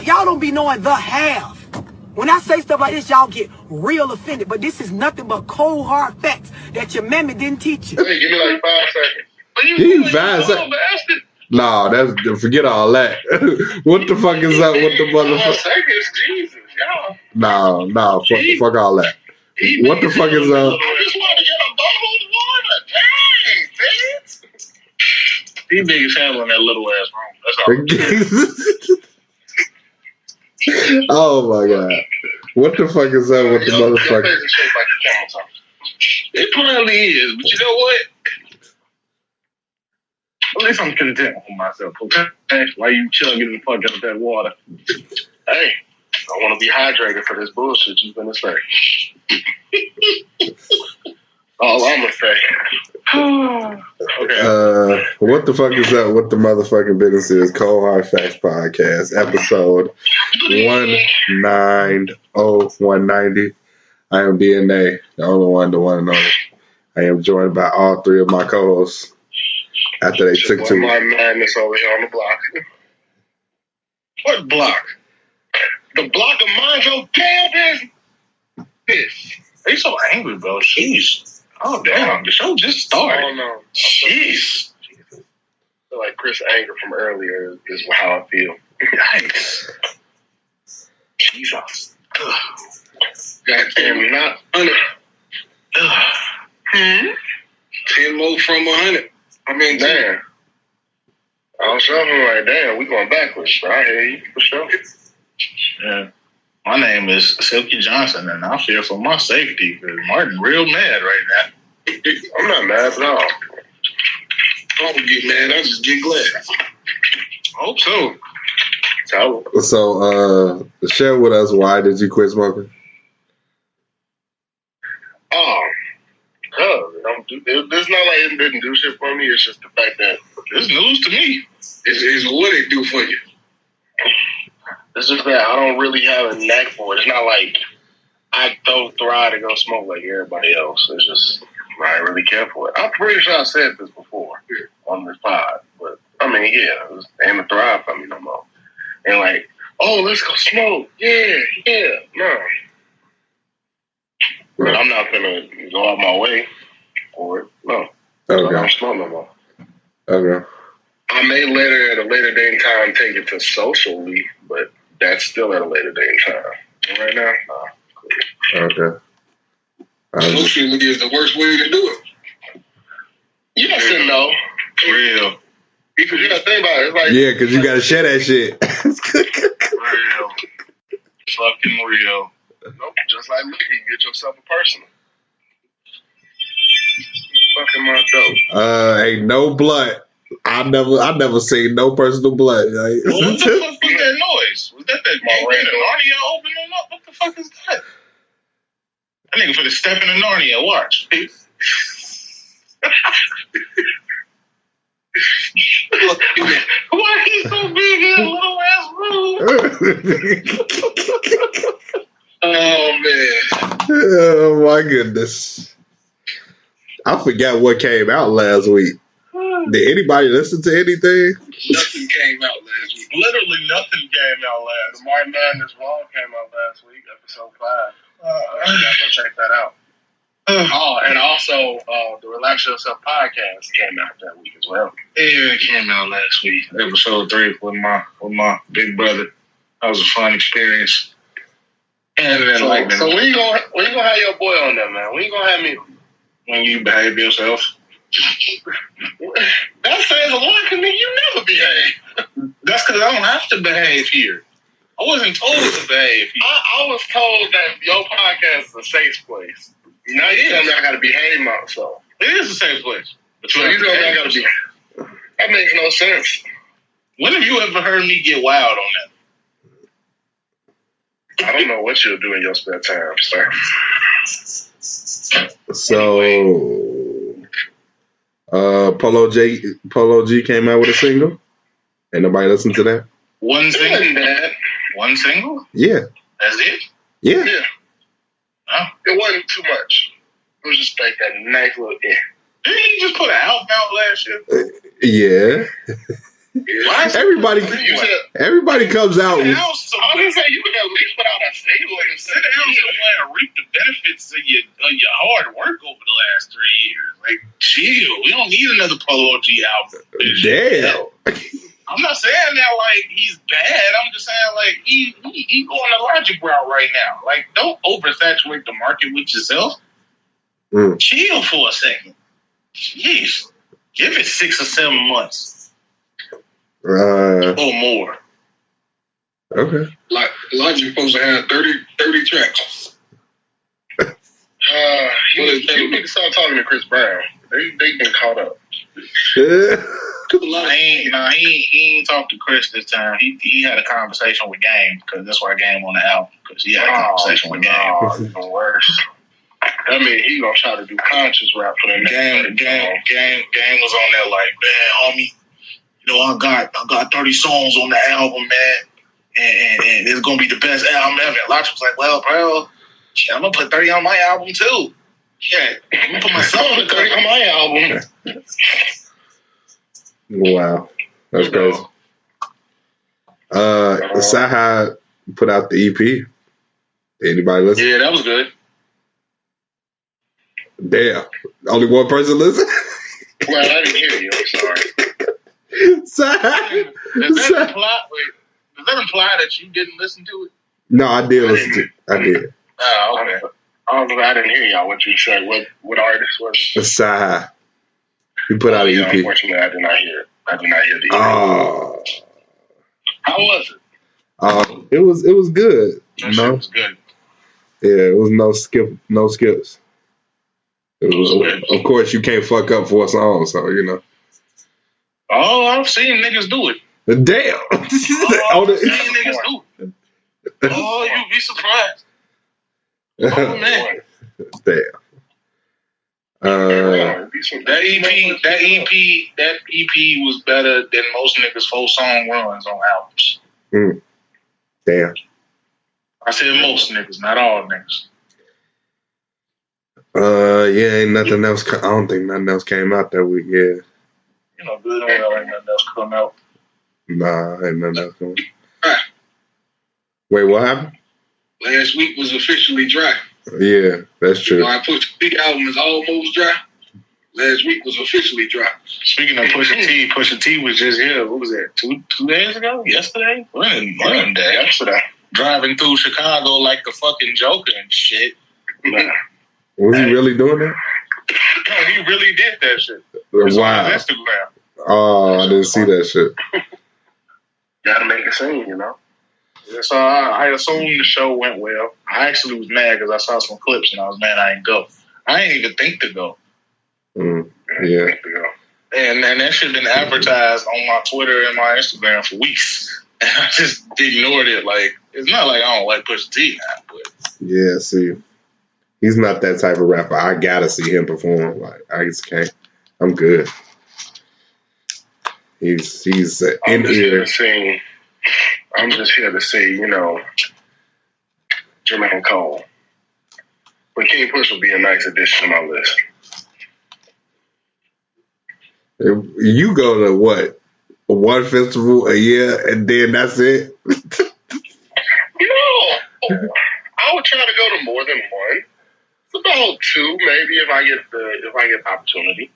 y'all don't be knowing the half. When I say stuff like this, y'all get real offended. But this is nothing but cold, hard facts that your mammy didn't teach you. Hey, give me like 5 seconds. You 5 seconds. Nah, that's forget all that. What the fuck is up with the motherfucker? Seconds, Jesus, y'all. Nah, fuck all that. What the fuck is up? I just want to get a bottle of water. Dang, bitch. He big as hell in that little ass room. That's all. Oh my god. What the fuck is up with the motherfucker? It probably is, but you know what? At least I'm content with myself, okay? Why you chugging the fuck out of that water? Hey, I want to be hydrated for this bullshit you're gonna say. All I'm gonna say. Okay. What the fuck is up with the motherfucking business is Cold Hard Facts Podcast, episode 190. I am DNA, the only one, the one and only. I am joined by all 3 of my co-hosts. After they took to my madness over here on the block. What block? The block of mind your damn business. They so angry, bro. Jeez. Oh damn, the show just started. Oh no. Jeez. I feel like Chris' anger from earlier is how I feel. Yikes. Jesus. Goddamn, not 100. 10 more from 100. I mean, damn. I was talking like, damn, we going backwards. I hear you, for sure. Yeah. My name is Silkyy Johnson, and I fear for my safety because Martin real mad right now. I'm not mad at all. I don't get mad. I just get glad. I hope so. So, share with us, why did you quit smoking? It's not like it didn't do shit for me. It's just the fact that it's news to me. It's what it do for you. It's just that I don't really have a knack for it. It's not like I don't thrive to go smoke like everybody else. It's just I don't really care for it. I'm pretty sure I said this before on this pod, but I mean, yeah, it ain't a thrive for me no more. And like, oh, let's go smoke. Yeah, no. But I'm not gonna go out my way for it. No. Okay. I don't smoke no more. Okay. I may later at a later date in time take it to socially, but that's still at a later date in time. And right now, nah. Okay. Socially is the worst way to do it. Yes and no. Real. Because you gotta think about it. It's like, yeah, because you gotta share that shit. Real. Fucking real. Nope, just like liquor, you get yourself a personal. Fucking my dope. Ain't no blood. I never seen no personal blood. Like, what the fuck was that noise? Was that Narnia opening up? What the fuck is that? That nigga finna step into Narnia. Watch. Why he so big in a little ass room? Oh man. Oh my goodness. I forgot what came out last week. Did anybody listen to anything? Nothing came out last week. Literally nothing came out last week. The Martin Madness Raw came out last week, episode 5. Go check that out. And also the Relax Yourself podcast came out that week as well. Yeah, it came out last week. Episode 3 with my big brother. That was a fun experience. And then so when you gonna have your boy on there, man? When you gonna have me? When you behave yourself. That says a lot because you never behave. That's because I don't have to behave here. I wasn't told to behave here. I was told that your podcast is a safe place. Now you tell me I got to behave myself. It is a safe place. But you tell me I got to be. That makes no sense. When have you ever heard me get wild on that? I don't know what you'll do in your spare time, sir. So, Polo G came out with a single. Ain't nobody listened to that? One single? One single? Yeah. That's it? Yeah. Huh? It wasn't too much. It was just like that nice little Didn't he just put an album out last year? Yeah. Everybody comes out. I your hard work over the last 3 years. Like, chill. We don't need another Polo G album. Damn. I'm not saying that like he's bad. I'm just saying like he going the logic route right now. Like, don't oversaturate the market with yourself. Chill for a second. Jeez. Give it 6 or 7 months. Or more. Okay. Like, Logic supposed to have 30 tracks. You need to start talking to Chris Brown. They been caught up. He ain't talked to Chris this time. He had a conversation with Game, because that's why Game on the album, because he had a conversation with Game. Even worse. I mean, he gonna try to do conscious rap for the Game was on there like, man, homie, you know, I got 30 songs on the album, man, and it's gonna be the best album ever. Logic was like, well, bro, shit, I'm gonna put 30 on my album too. Yeah, I'm gonna put my song 30 on my album. Wow, that's crazy. Silkyy put out the EP. Anybody listen? Yeah, that was good. Damn, only one person listen. Well, I didn't hear you. I'm sorry. Does that imply that you didn't listen to it? No, I did listen to it. I did. Oh, okay. I didn't hear y'all. What you said? What artist was it? Silkyy. He put out an EP. Unfortunately, I did not hear it. I did not hear the EP. Oh. How was it? It was good. That shit was good. Yeah, it was no skips. It was, of course, you can't fuck up for a song, so you know. Oh, I've seen niggas do it. Damn. I've seen niggas do it. Oh, you'd be surprised. Oh man. Damn. That EP was better than most niggas' 4-song runs on albums. Damn. I said most niggas, not all niggas. Yeah, ain't nothing else. I don't think nothing else came out that week. Yeah. You know, good oil ain't nothing else come out. Nah, ain't nothing else coming. Wait, what happened? Last week was officially dry. Yeah, that's true. I Pusha T album is almost dry. Last week was officially dry. Speaking of Pusha T was just here. What was that? 2 days ago? Yesterday? One day. Yesterday. Driving through Chicago like the fucking Joker and shit. Nah. Was he really doing that? No, he really did that shit. Wow. On Instagram. Oh, I didn't see that shit. Gotta make a scene, you know? So I assumed the show went well. I actually was mad because I saw some clips and I was mad I didn't go. I didn't even think to go. Yeah. And that shit been advertised on my Twitter and my Instagram for weeks. And I just ignored it. Like, it's not like I don't like Pusha T now, but. Yeah, see. He's not that type of rapper. I gotta see him perform. Like, I just can't. I'm good. He's in here. I'm just here to say, you know, Jermaine Cole. But King Push will be a nice addition to my list. You go to what? One festival a year and then that's it? No. I would try to go to more than one. It's about 2, maybe, if I get the opportunity.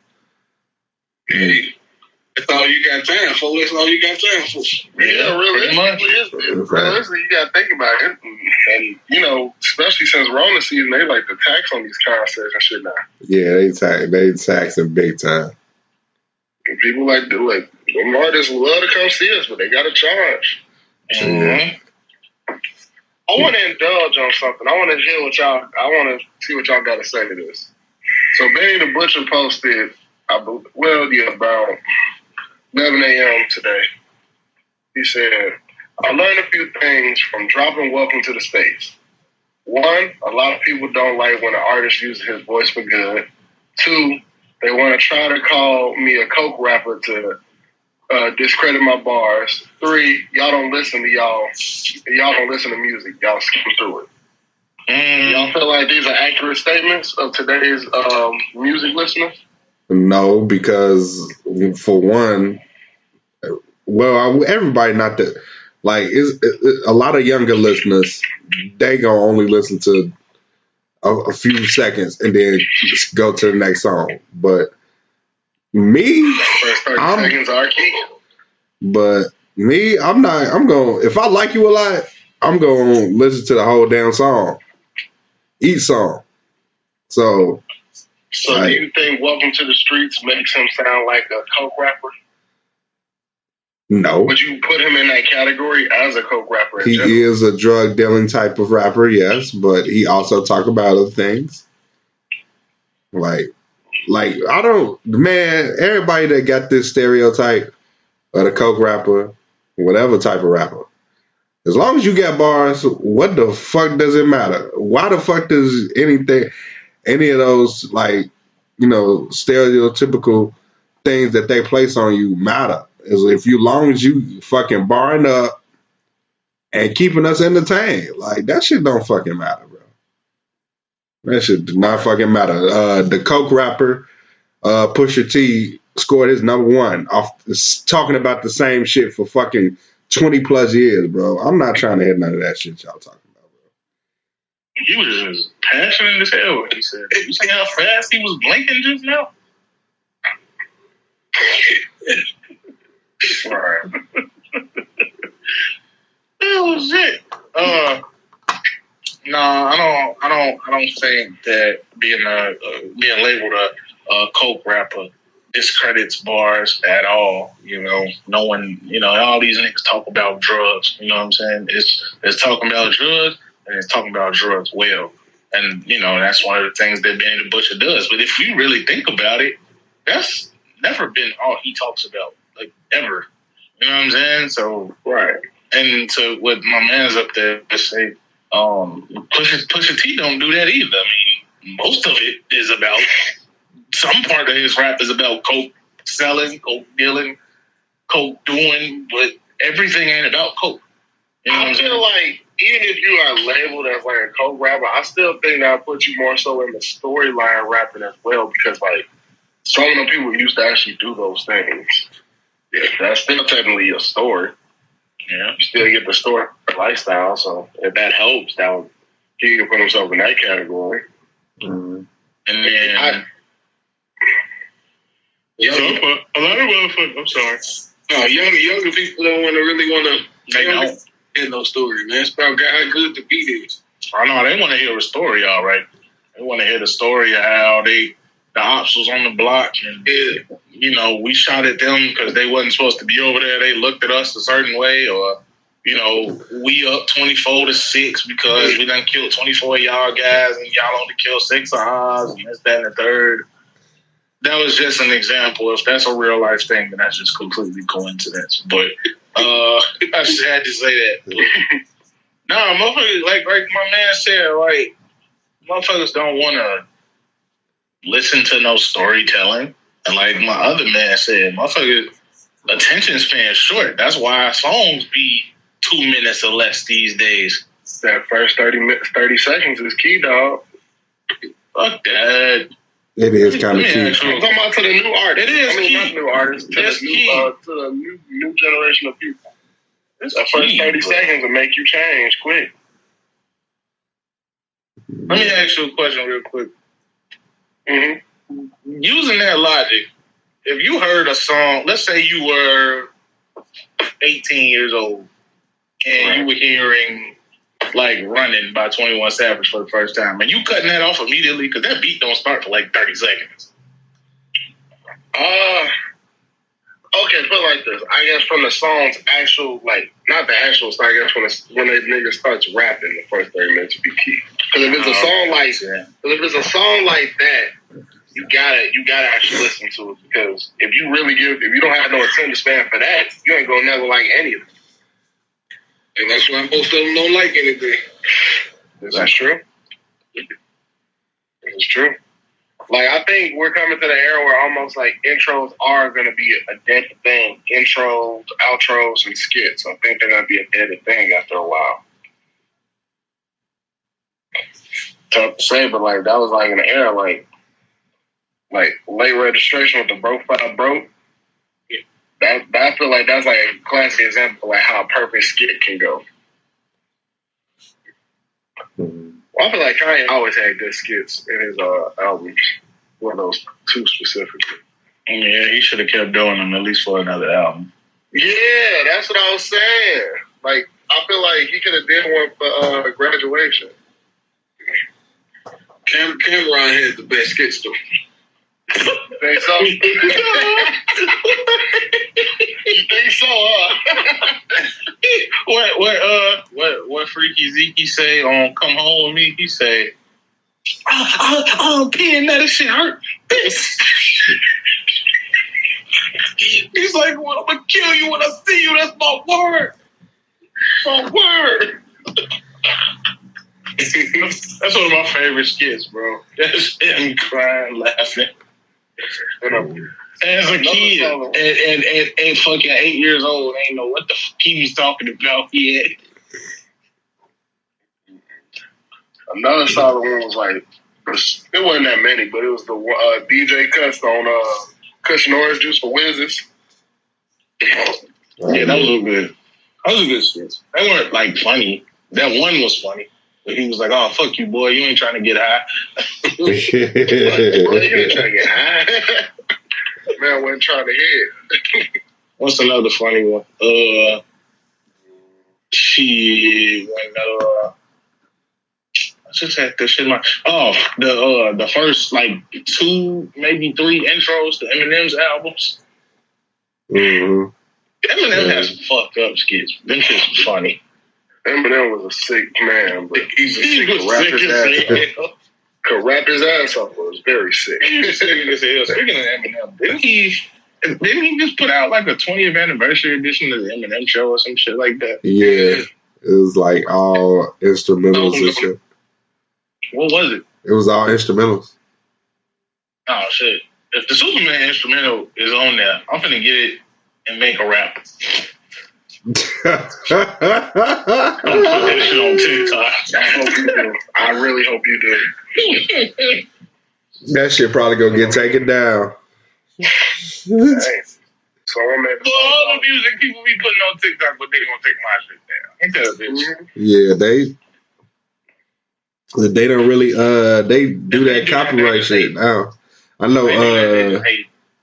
Hey. That's all you got time for. That's all you got time for. Yeah, realistically, you got to think about it. And, you know, especially since Rona season, they like to tax on these concerts and shit now. Yeah, they taxing big time. And people like them artists love to come see us, but they got to charge. Mm-hmm. I want to indulge on something. I want to hear what y'all. I want to see what y'all got to say to this. So, Benny the Butcher posted, about 11 a.m. today. He said, I learned a few things from dropping Welcome to the Space. 1, a lot of people don't like when an artist uses his voice for good. 2, they want to try to call me a coke rapper to discredit my bars. 3, y'all don't listen to music. Y'all skim through it. Y'all feel like these are accurate statements of today's music listeners? No, because for one, everybody not that like a lot of younger listeners. They gonna only listen to a few seconds and then just go to the next song. But me, First 30 seconds are key. But me, I'm not. I'm going. If I like you a lot, I'm going to listen to the whole damn song, each song. So do you think "Welcome to the Streets" makes him sound like a coke rapper? No. Would you put him in that category as a coke rapper? He is a drug dealing type of rapper, yes, but he also talk about other things. Like I don't, man. Everybody that got this stereotype of the coke rapper, whatever type of rapper. As long as you got bars, what the fuck does it matter? Why the fuck does any of those, like, you know, stereotypical things that they place on you matter? Is if you, long as you fucking barring up and keeping us entertained, like, that shit don't fucking matter, bro. That shit do not fucking matter. The coke rapper, Pusha T, scored his #1 off talking about the same shit for fucking 20 plus years, bro. I'm not trying to hear none of that shit y'all talking about, bro. He was just passionate as hell when he said it. You see how fast he was blinking just now? Right. Oh shit. No, I don't think that being labeled a coke rapper discredits bars at all. You know, no one, you know, all these niggas talk about drugs. You know what I'm saying? It's talking about drugs and it's talking about drugs well. And, you know, that's one of the things that Benny the Butcher does. But if you really think about it, that's never been all he talks about, like, ever. You know what I'm saying? So, right. And to what my man's up there to say, Pusha T don't do that either. I mean, most of it is about, some part of his rap is about coke selling, coke dealing, coke doing, but everything ain't about coke. You know I feel like even if you are labeled as like a coke rapper, I still think that puts you more so in the storyline rapping as well, because like some of the people used to actually do those things. Yeah, that's still technically a story. Yeah, you still get the story lifestyle. So if that helps, that would, he can put himself in that category. Mm-hmm. And then a lot of motherfuckers. I'm sorry. No, younger people don't really want to. They don't hear no story, man. It's about how good the beat is. I know they want to hear a story, all right. They want to hear the story of how the ops was on the block, and you know, we shot at them because they wasn't supposed to be over there. They looked at us a certain way, or you know, we up 24-6 because we done killed 24 of y'all guys, and y'all only killed 6 of ours, and this, that, and the third. That was just an example. If that's a real life thing, then that's just completely coincidence. But I just had to say that. But, nah, motherfuckers, like my man said, like, motherfuckers don't want to listen to no storytelling. And like my other man said, motherfuckers, attention span short. That's why songs be 2 minutes or less these days. That first 30 seconds is key, dog. Fuck that. It is kind of key. I'm talking about to the new artists. It is key. Not new artists. To the new generation of people. It's the first 30 seconds will make you change quick. Let me ask you a question real quick. Mm-hmm. Using that logic, if you heard a song, let's say you were 18 years old and you were hearing like Running by 21 Savage for the first time, and you cutting that off immediately because that beat don't start for like 30 seconds. Okay, put it like this. I guess from the song's actual, like, not the actual start, I guess when that nigga starts rapping, the first 30 minutes would be key. Because if it's a song like that, you gotta actually listen to it, because if you don't have no attention span for that, you ain't gonna never like any of it. And that's why most of them don't like anything. Is that true? It's true. Like, I think we're coming to the era where almost like intros are going to be a dead thing. Intros, outros, and skits. I think they're going to be a dead thing after a while. Tough to say, but like that was like an era like Late Registration with the Broke File Broke. That I feel like that's like a classic example of like how a perfect skit can go. Well, I feel like Kanye always had good skits in his albums. One of those two specifically. Yeah, he should have kept doing them at least for another album. Yeah, that's what I was saying. Like, I feel like he could have did one for Graduation. Cameron had the best skits though. Think so? You think so, huh? What Freaky Zeke say on Come Home With Me? He say, I'm peeing that shit hurt. He's like, well, I'm gonna kill you when I see you. That's my word. My word. That's one of my favorite skits, bro. That's him crying, laughing. As a kid, and fucking 8 years old, ain't know what the fuck he was talking about yet. Another solid one was like, it wasn't that many, but it was the DJ Cuts on Cushion Orange Juice for Wizards. Yeah, those were good. Those were good skits. They weren't like funny. That one was funny. But he was like, oh, fuck you, boy. You ain't trying to get high. Boy, you ain't trying to get high. Man wasn't trying to hit. What's another funny one? I just had this shit in my... Oh, the first, like, 2, maybe 3 intros to Eminem's albums. Mm-hmm. Eminem has some fucked up skits. Them shits was funny. Eminem was a sick man, but he could rap his ass off. It was very sick. He was sick as hell. Speaking of Eminem, didn't he just put out like a 20th anniversary edition of the Eminem show or some shit like that? Yeah. It was like all instrumentals and shit. What was it? It was all instrumentals. Oh shit. If the Superman instrumental is on there, I'm finna get it and make a rap. I'm putting that shit on TikTok. I hope you do. I really hope you do. That shit probably gonna get taken down. Hey, so I'm at all the music people be putting on TikTok, but they gonna take my shit down. Ain't that a bitch? Yeah, they don't really they do that copyright shit now. I know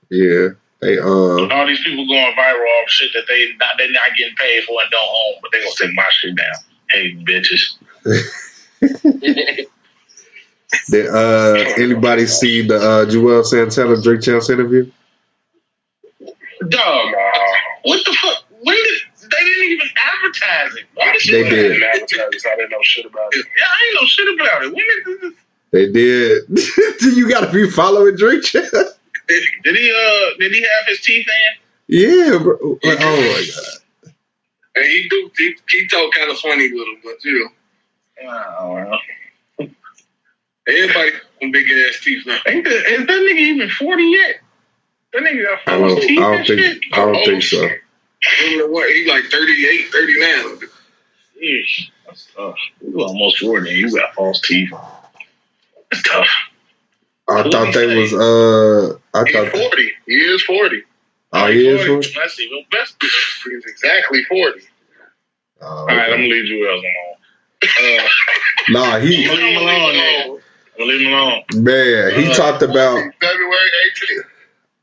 yeah. They all these people going viral off shit that they're not getting paid for and don't own, but they gonna take my shit down. Hey bitches. Did anybody see the Joel Santana Drake Champs interview? Dog, what the fuck? When did they didn't even advertise it? They did. I didn't know shit about it. Yeah, I ain't know shit about it. When did this? They did. You gotta be following Drake Champs. Did he have his teeth in? Yeah, bro. Oh my god. And he talk kind of funny with him, but you know. Oh, well. Everybody with big ass teeth now. Is that nigga even 40 yet? That nigga got false teeth and shit? I don't think so. You know what? He's like 38, 39. Yeesh, that's tough. You almost 40 and you got false teeth. That's tough. I thought they was He's 40. He is 40. Oh, he is 40? That's even best. He's exactly 40. Oh, all right, I'm gonna leave you else alone. Nah, I'm gonna leave him alone, nigga. I'm gonna leave him alone. Man, he talked about February 18th.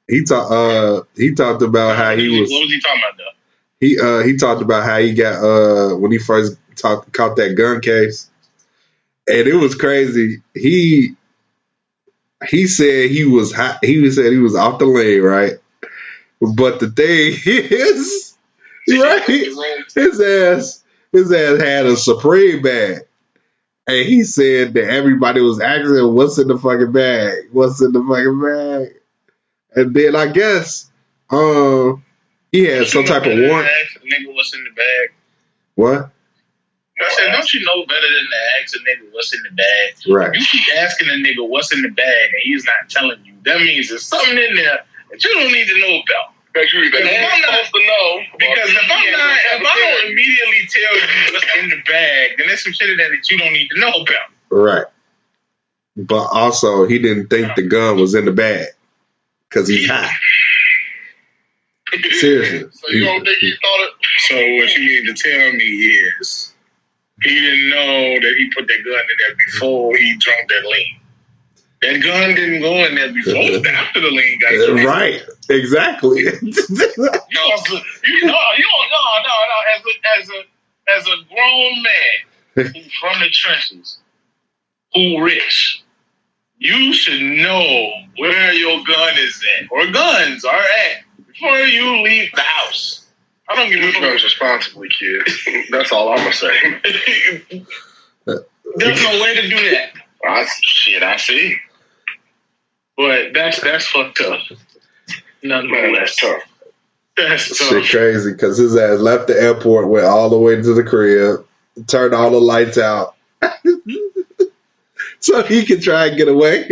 he talked about how he was. What was he talking about though? He talked about how he got when he first caught that gun case, and it was crazy. He said he was hot. He said he was off the lane, right? But the thing is, right? His ass had a Supreme bag, and he said that everybody was asking, "What's in the fucking bag? What's in the fucking bag?" And then I guess he had some type of warrant. Nigga, what's in the bag? What? I said, don't you know better than to ask a nigga what's in the bag? Right. You keep asking a nigga what's in the bag and he's not telling you. That means there's something in there that you don't need to know about. Because if I don't immediately tell you what's in the bag, then there's some shit in there that you don't need to know about. Right. But also, he didn't think the gun was in the bag because he's high. Seriously. So you don't think he thought it? So what you need to tell me is he didn't know that he put that gun in there before he drunk that lean. That gun didn't go in there before. It was after the lean got drunk. Right. Exactly. No. As a grown man who's from the trenches, who rich, you should know where your gun is at or guns are at before you leave the house. I don't give a fuck. Use responsibly, kid. That's all I'm gonna say. There's no way to do that. I see. But that's fucked up. Nonetheless, tough. That's tough. Shit crazy because his ass left the airport, went all the way to the crib, turned all the lights out, so he could try and get away.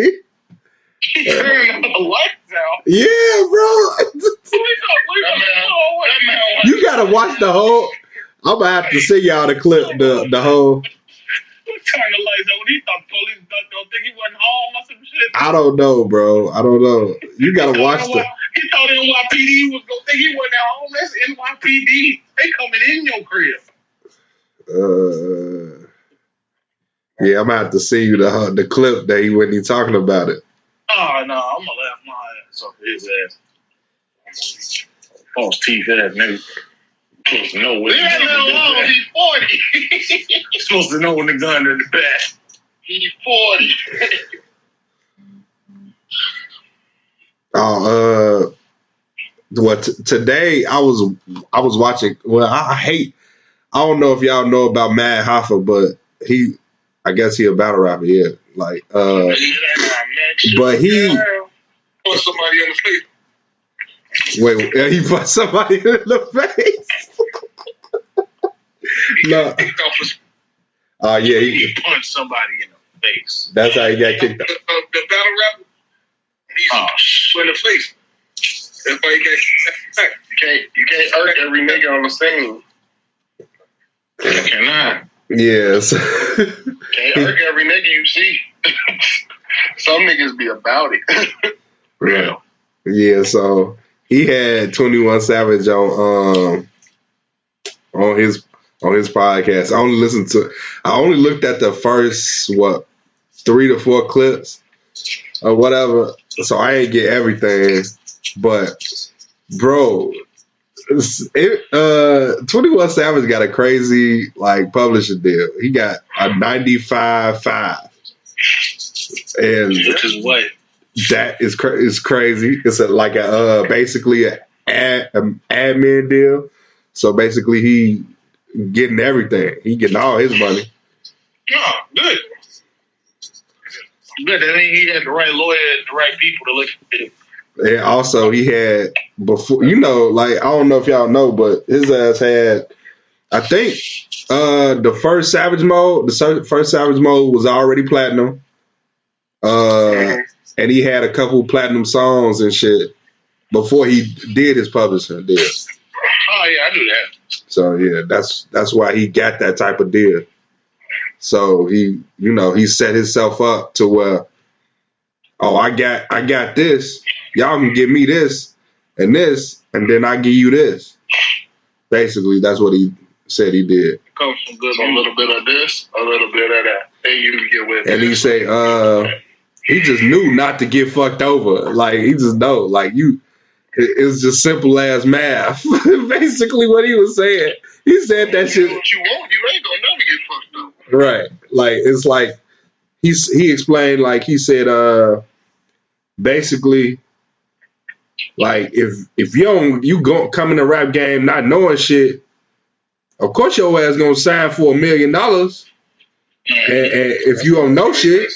He turned all the lights out. Yeah, bro. You gotta watch the whole. I'm gonna have to send y'all the clip, the whole. Turn the lights out when he thought police don't think he wasn't home or some shit. I don't know, bro. I don't know. You gotta watch the. He thought NYPD was gonna think he wasn't at home. That's NYPD. They coming in your crib. Yeah, I'm gonna have to see you the clip that when he talking about it. Oh no, I'm gonna laugh my ass off his ass. False teeth ass nigga. Supposed to know when the gun in the back. He's 40. Supposed to know when the gun in the back. He's 40. Today I was watching. Well, I don't know if y'all know about Mad Hoffa, but I guess he a battle rapper. Yeah, like but he put somebody in the face. Wait, he put somebody in the face. No. Yeah, he punched somebody in the face. That's how he got kicked out. The battle rapper, he's in the face. That's why he got kicked out. You can't hurt every nigga on the scene. You cannot. Yes. Can't hurt every nigga you see. Some niggas be about it. Real. Yeah, so he had 21 Savage on his podcast. I only looked at the first 3 to 4 clips or whatever. So I ain't get everything. But bro, 21 Savage got a crazy publishing deal. He got a 95.5. And which is what? That is crazy. It's basically an admin deal. So basically, he getting everything. He getting all his money. Yeah, good. Good. I mean, he had the right lawyer and the right people to look at it. And also, he had before. I don't know if y'all know, but his ass had. I think the first Savage Mode. The first Savage Mode was already platinum. And he had a couple platinum songs and shit before he did his publishing deal. Oh yeah, I knew that. So yeah, that's why he got that type of deal. So he set himself up to where, I got this. Y'all can give me this, and then I give you this. Basically, that's what he said he did. Comes from good. So a little bit of this, a little bit of that, and you get with. And he say, he just knew not to get fucked over. He just know, it was just simple ass math. Basically, what he was saying. He said that shit. What you want, you ain't gonna never get fucked over. Right. It's he explained. He said, basically, if you come in the rap game not knowing shit, of course your ass gonna sign for $1 million. And if you don't know shit.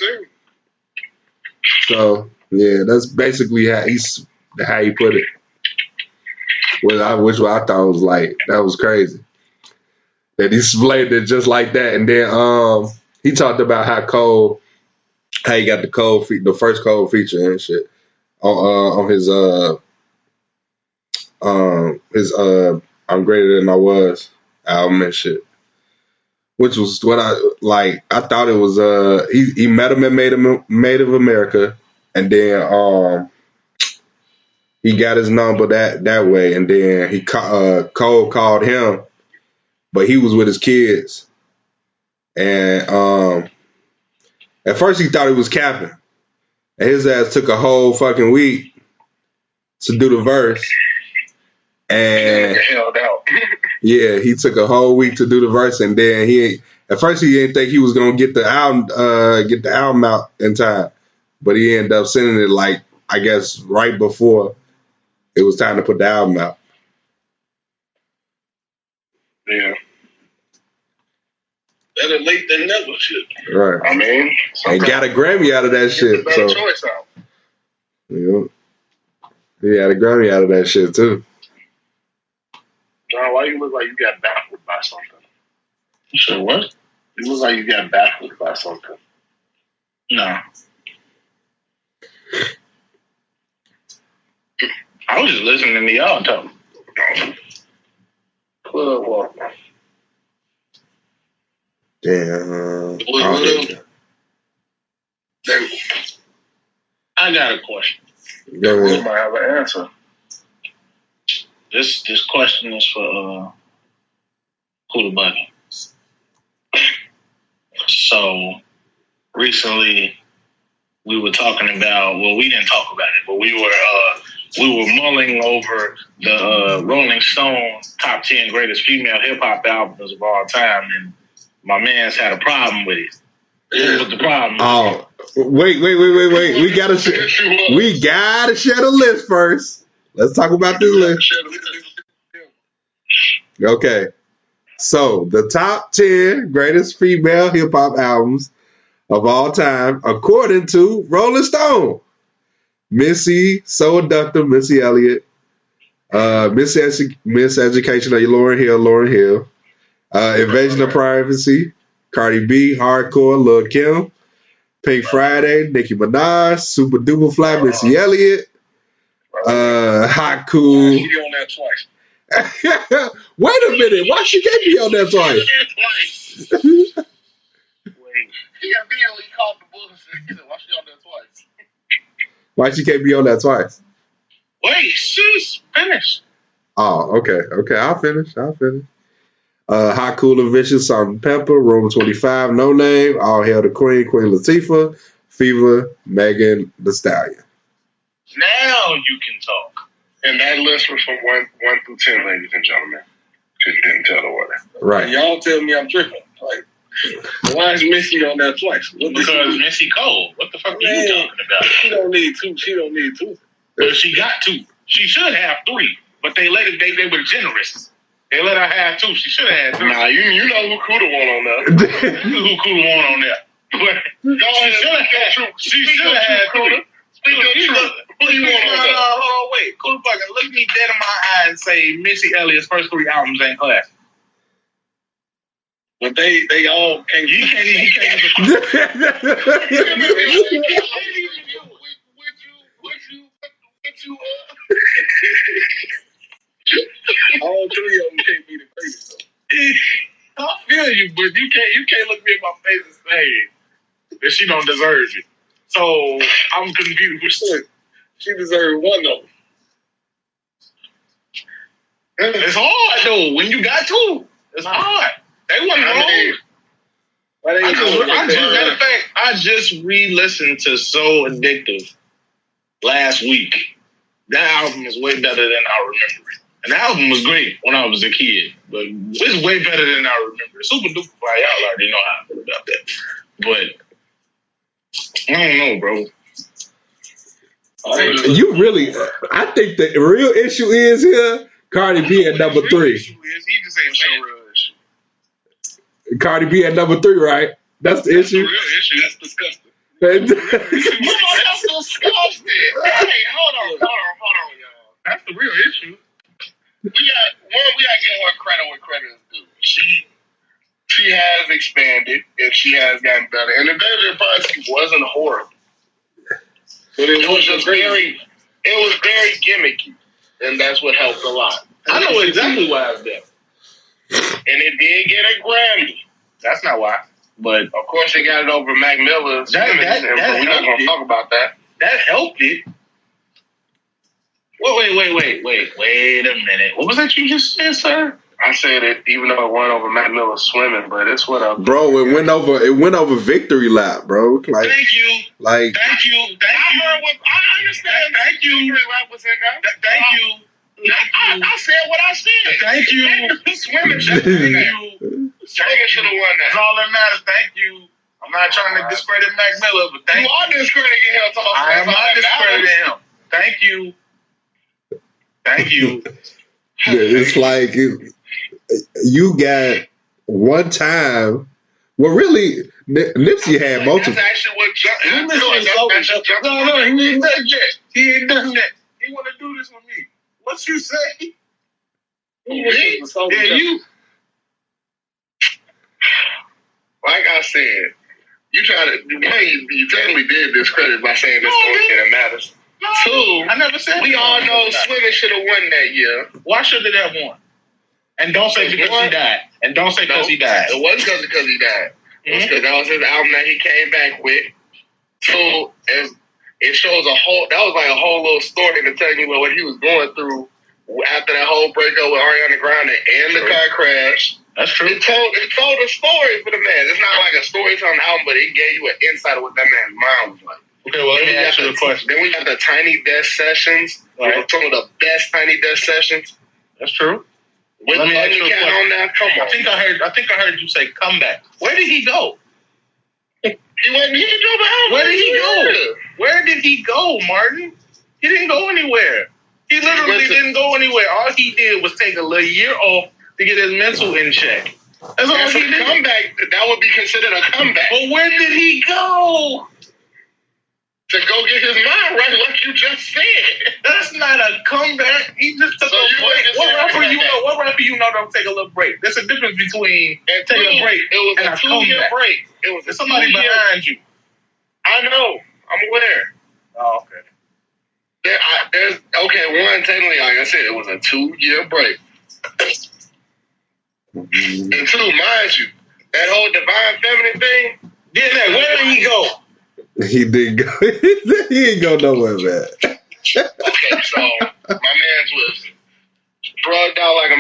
So yeah, that's basically how he put it. Which I thought was that was crazy. That he explained it just like that, and then he talked about how he got the first Cole feature and shit on his I'm Greater Than I Was album and shit. Which was what I thought it was. He met him at Made of America, and then he got his number that way, and then Cole called him, but he was with his kids, And at first he thought he was capping. And his ass took a whole fucking week to do the verse. And held out. yeah, he took a whole week to do the verse, and then at first he didn't think he was gonna get the album out in time. But he ended up sending it like, I guess, right before it was time to put the album out. Yeah. Better late than never, shit. Right. I mean, and got a Grammy out of that shit. Better So choice out. yeah, he had a Grammy out of that shit too. John, why you look like you got baffled by something? You said what? You look like you got baffled by something. No. I was just listening to y'all talk. Club walk. Damn. I got a question. Go We ahead. might have an answer. This question is for Kuda Buggin. So recently we were talking about, well, we didn't talk about it, but we were mulling over the Rolling Stone top 10 greatest female hip hop albums of all time, and my man's had a problem with it. What was the problem? Oh, wait. We gotta share the list first. Let's talk about this list. Okay. So the top 10 greatest female hip hop albums of all time, according to Rolling Stone. Missy, So Abducted, Missy Elliott. Miss Education of Lauryn Hill. Invasion of Privacy, Cardi B, Hardcore, Lil' Kim. Pink Friday, Nicki Minaj. Super Duper Fly, Missy Elliott. Hot Cool. She on that twice. Wait a minute, why she can't be on that twice? Wait. He immediately called the bullshit. He said, why she on that twice? Why she can't be on that twice? Wait, she's finished. Oh, okay, I'll finish. Hot Cool and Vicious, Salt and Pepper, Room 25, No Name, All Hail the Queen, Queen Latifah, Fever, Megan Thee Stallion. Now you can talk. And that list was from 1 through 10, ladies and gentlemen. Because you didn't tell the order. Right. And y'all tell me I'm tripping. Like, why is Missy on that twice? Because Missy Cole. What the fuck are you talking about? She don't need two. Well, she got 2. She should have 3, but they let it. They were generous. They let her have 2. She should have had 3. Nah, you know who Kuda want on there. You know who Kuda want on there. She should have had 3. Speak of truth. Who you want on there? Hold on, wait. Kuda Buggin, look me dead in my eye and say Missy Elliott's first 3 albums ain't classic. But they all can't. You can't even. All 3 of them can't be the greatest. I feel you, but you can't look me in my face and say that she don't deserve it. So I'm confused. She deserved 1 of them. It's hard though. When you got 2, it's hard. They wasn't wrong. Matter of fact, I just re-listened to So Addictive last week. That album is way better than I remember it. And the album was great when I was a kid, but it's way better than I remember. Super Duper Fly, y'all already know how I feel about that. But I don't know, bro. You really, I think the real issue is here, Cardi B at number 3. He just ain't so real issue. Cardi B at number 3, right? That's the issue. The real issue. That's disgusting. That's disgusting. Hey, hold on, y'all. That's the real issue. We gotta give her credit where credit is due. She has expanded and she has gotten better. And the David Price wasn't horrible. But it was just very gimmicky. And that's what helped a lot. I know exactly why it's there. And it did get a Grammy. That's not why. But Of course, they got it over Mac Miller's. That we're not going to talk about that. that helped it. Wait a minute. What was that you just said, sir? I said it, even though it went over Matt Miller swimming, but it's what up. Bro, it went over victory lap, bro. Like, Thank you. Like, Thank you. I understand. Thank you. Victory lap was in there. Thank you. I said what I said. Thank you. Swimming should have won that. Swimming should have won that. That's all that matters. Thank you. I'm not trying to discredit Mac Miller, but thank you. You are discrediting him. I am not discrediting him. Thank you. Thank you. it's like you got one time. Well, really, Nipsey had multiple. That's actually what No, he ain't done yet. He ain't done that. He want to do this with me. What you say? Me? Yeah, you. Like I said, you try to. You technically did discredit by saying this only thing that matters. No, Two, I never said we all know swimming should have won that year. Why should they have won? And don't say because he died. And don't say because he died. It wasn't because he died. It was because that was his album that he came back with. So it shows that was like a whole little story to tell you what he was going through after that whole breakup with Ariana Grande and the car crash. That's true. It told a story for the man. It's not like a storytelling album, but it gave you an insight of what that man's mind was like. Okay, well, let me ask you a question. Then we got the Tiny Desk Sessions. Right. Some of the best Tiny Desk Sessions. That's true. With Let me ask you a question. on there. Come on. I think I heard you say comeback. Where did he go? He didn't drop an album. Where did he go? Where did he go, Martin? He didn't go anywhere. He literally didn't go anywhere. All he did was take a little year off to get his mental in check. That's all he did. Comeback. That would be considered a comeback. But where did he go? To go get his mind right, like you just said. That's not a comeback. He just took a break. What rapper you know don't take a little break? There's a difference between taking a break and a 2-year break. It was There's somebody behind you. I know. I'm aware. Oh, okay. One, technically, like I said, it was a 2-year break. And two, mind you, that whole Divine Feminine thing. Where did he go? He didn't go. He ain't go nowhere, man. Okay, so my man's was drugged out like a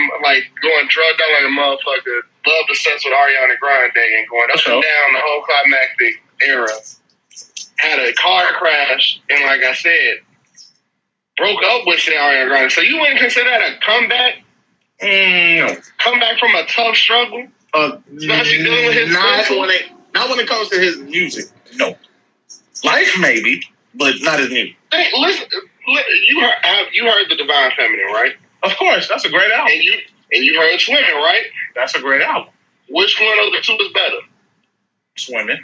motherfucker. Loved the sex with Ariana Grande and going up and down the whole climactic era. Had a car crash and, like I said, broke up with Ariana Grande. So you wouldn't consider that a comeback? No. Comeback from a tough struggle? Especially dealing with his not when it comes to his music. No. Life maybe, but not his music. Hey, listen, you heard the Divine Feminine, right? Of course, that's a great album. And you heard Swimming, right? That's a great album. Which one of the two is better? Swimming.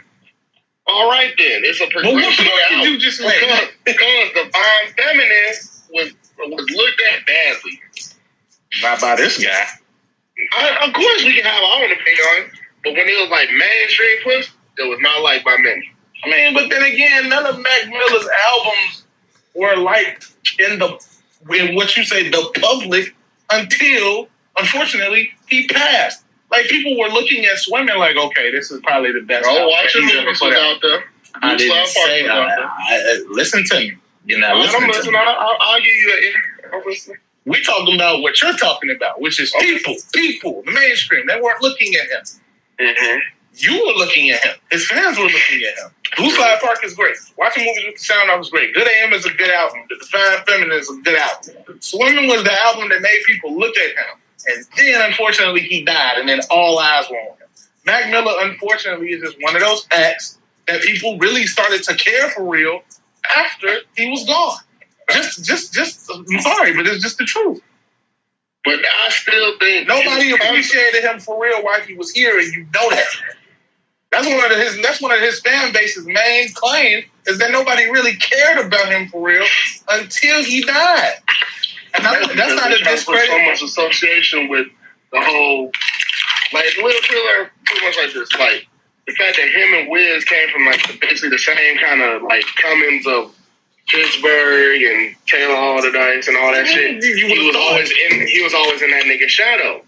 All right then, it's a progression. But what point did you just make? Because Divine Feminine was looked at badly. Not by this guy. Of course, we can have our own opinion on it, but when it was like mainstream push, it was not liked by many. I mean, but then again, none of Mac Miller's albums were liked in what you say the public until, unfortunately, he passed. Like, people were looking at Swimming like, okay, this is probably the best. Oh, watch your movies out there. I didn't say listen to me. You're not listening to me. I'll give you an we talking about what you're talking about, which is people, the mainstream. They weren't looking at him. Mm-hmm. You were looking at him. His fans were looking at him. Blue Slide Park is great. Watching Movies with the Sound Off is great. Good AM is a good album. The Divine Feminine is a good album. Swimming was the album that made people look at him. And then, unfortunately, he died, and then all eyes were on him. Mac Miller, unfortunately, is just one of those acts that people really started to care for real after he was gone. Just, I'm sorry, but it's just the truth. But I still think nobody appreciated him for real while he was here, and you know that. That's one of his fan base's main claims is that nobody really cared about him for real until he died. And that's not a discredit. So much association with the whole, like, little pretty much like this, like the fact that him and Wiz came from like basically the same kind of like comings of Pittsburgh and Taylor Alderdice and all that shit. He was always in that nigga shadow.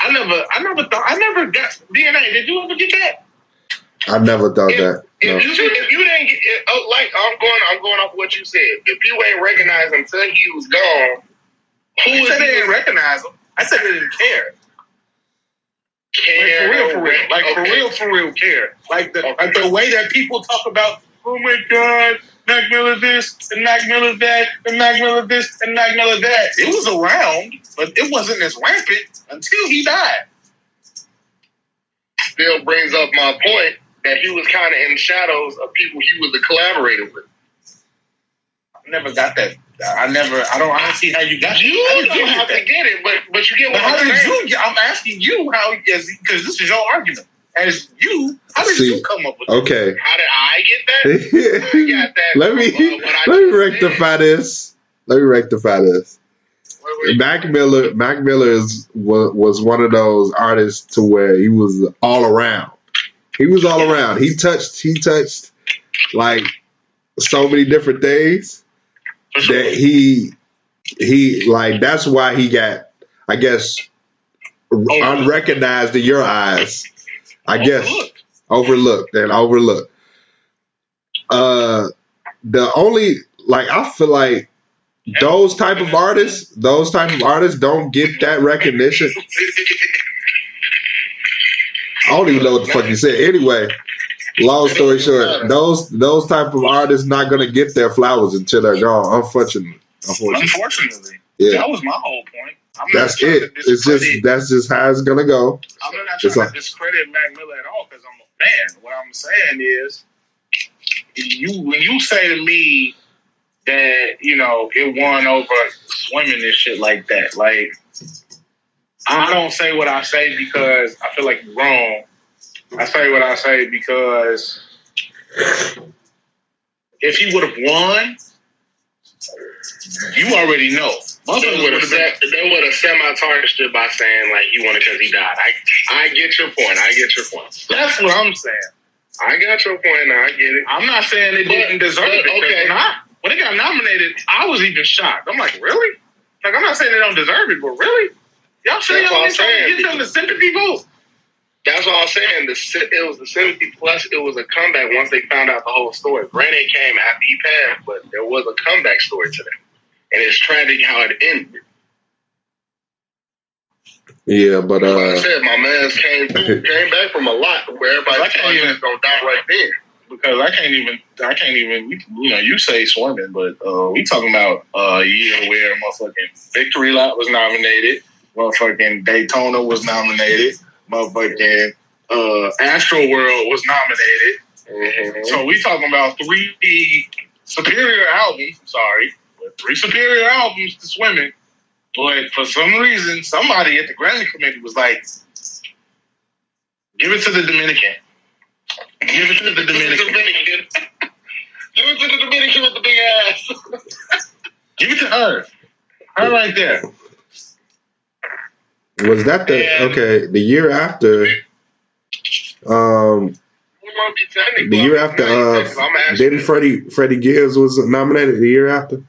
I never got DNA. Did you ever get that? I never thought that. No. If you didn't get it, like I'm going off what you said. If you ain't recognize him till he was gone, Who said they didn't recognize him? I said they didn't care. For real, care. Like the way that people talk about, oh my God, Mac Miller this, and Mac Miller that, and Mac Miller this, and Mac Miller that. It was around, but it wasn't as rampant until he died. Still brings up my point that he was kind of in shadows of people he was a collaborator with. I never got that. I don't see how you got it. You don't have to get it, but you get what I'm saying. I'm asking you how, because this is your argument. As you, how did you come up with this? Okay. How did I get that? I got that. Let me rectify this. Mac Miller was one of those artists to where he was all around. He touched like so many different things that he like. That's why he got, I guess, unrecognized in your eyes. I guess overlooked. The only, like, I feel like those type of artists don't get that recognition. I don't even know what the fuck you said. Anyway, long story short, those type of artists not gonna get their flowers until they're gone. Unfortunately. Yeah. That was my whole point. That's it. That's just how it's gonna go. I'm not trying to discredit Mac Miller at all because I'm a fan. What I'm saying is, when you say to me that, you know, it won over swimming and shit like that, like, I don't say what I say because I feel like you're wrong. I say what I say because if he would have won, you already know. They would have semi-tarnished it by saying, like, he won it because he died. I get your point. That's what I'm saying. I got your point now. I get it. I'm not saying they didn't deserve it. Okay. When they got nominated, I was even shocked. I'm like, really? Like, I'm not saying they don't deserve it, but really? Y'all sure y'all ain't trying to give them the sympathy vote? That's what I'm saying. It was the sympathy plus it was a comeback once they found out the whole story. Granted, it came after he passed, but there was a comeback story to that. And it's tragic how it ended. Yeah, but like I said, my man came back from a lot where everybody thought he was gonna die right there. Because I can't even. You know, you say swimming, but we talking about a year where motherfucking Victory Lap was nominated, motherfucking Daytona was nominated, motherfucking Astro World was nominated. Mm-hmm. So we talking about 3 superior albums. Three superior albums to swimming. But for some reason, somebody at the Grammy committee was like, give it to the Dominican. Give it to the Dominican. Give it to the Dominican with the big ass. Give it to her. Her right there. Was that the year after? The year after, didn't Freddie Gibbs was nominated the year after?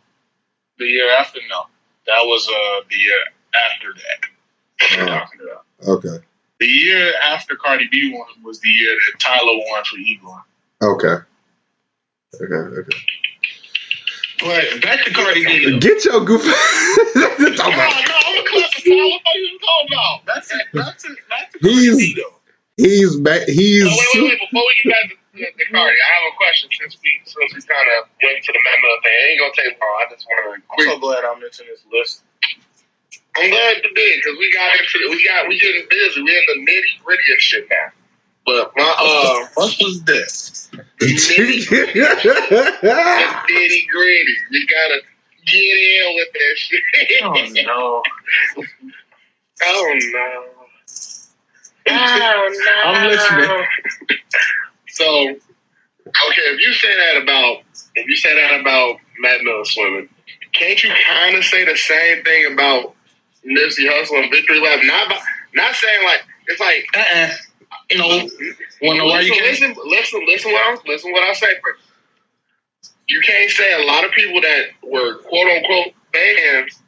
The year after, no. That was the year after that. Okay. The year after Cardi B won was the year that Tyler won for Eagle. Okay. But back to Cardi B. Get your goof. No, I'm a classifier. What are you talking about? That's Cardi B, though. He's back. Wait. Before we get back to Cardi, I have a question since we kind of went to the Memo thing. It ain't gonna take long. I just want to. I'm so glad I mentioned this list. I'm glad you did because we getting busy. We're in the nitty gritty of shit now. But what was this? Nitty gritty. You gotta get in with that shit. Oh no. I'm listening. So, okay, if you say that about Matt Miller swimming, can't you kind of say the same thing about Nipsey Hussle and Victory Lap? Not saying like it's like you know. Why you can't listen what I say first. You can't say a lot of people that were quote unquote fans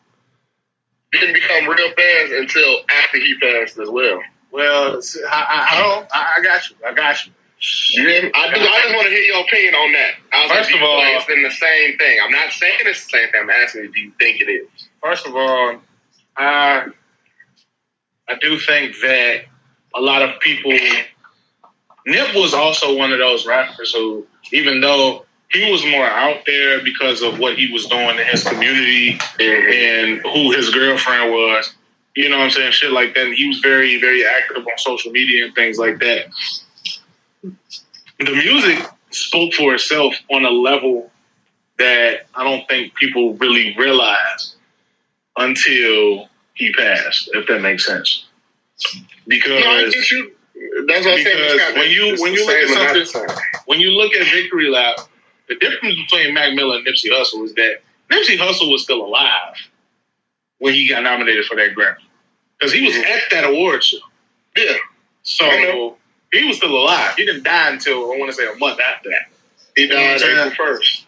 didn't become real fans until after he passed as well. Well, I got you. I just want to hear your opinion on that. First of all, it's been the same thing. I'm not saying it's the same thing. I'm asking you, do you think it is? First of all, I I do think that a lot of people. Nip was also one of those rappers who, even though he was more out there because of what he was doing in his community and who his girlfriend was, you know what I'm saying, shit like that. And he was very, very active on social media and things like that. The music spoke for itself on a level that I don't think people really realized until he passed, if that makes sense. Because that's what I'm saying. When you look at something, when you look at Victory Lap, the difference between Mac Miller and Nipsey Hussle is that Nipsey Hussle was still alive when he got nominated for that Grammy, because he was at that award show. Yeah, so he was still alive. He didn't die until, I want to say, a month after that. He died April 1st.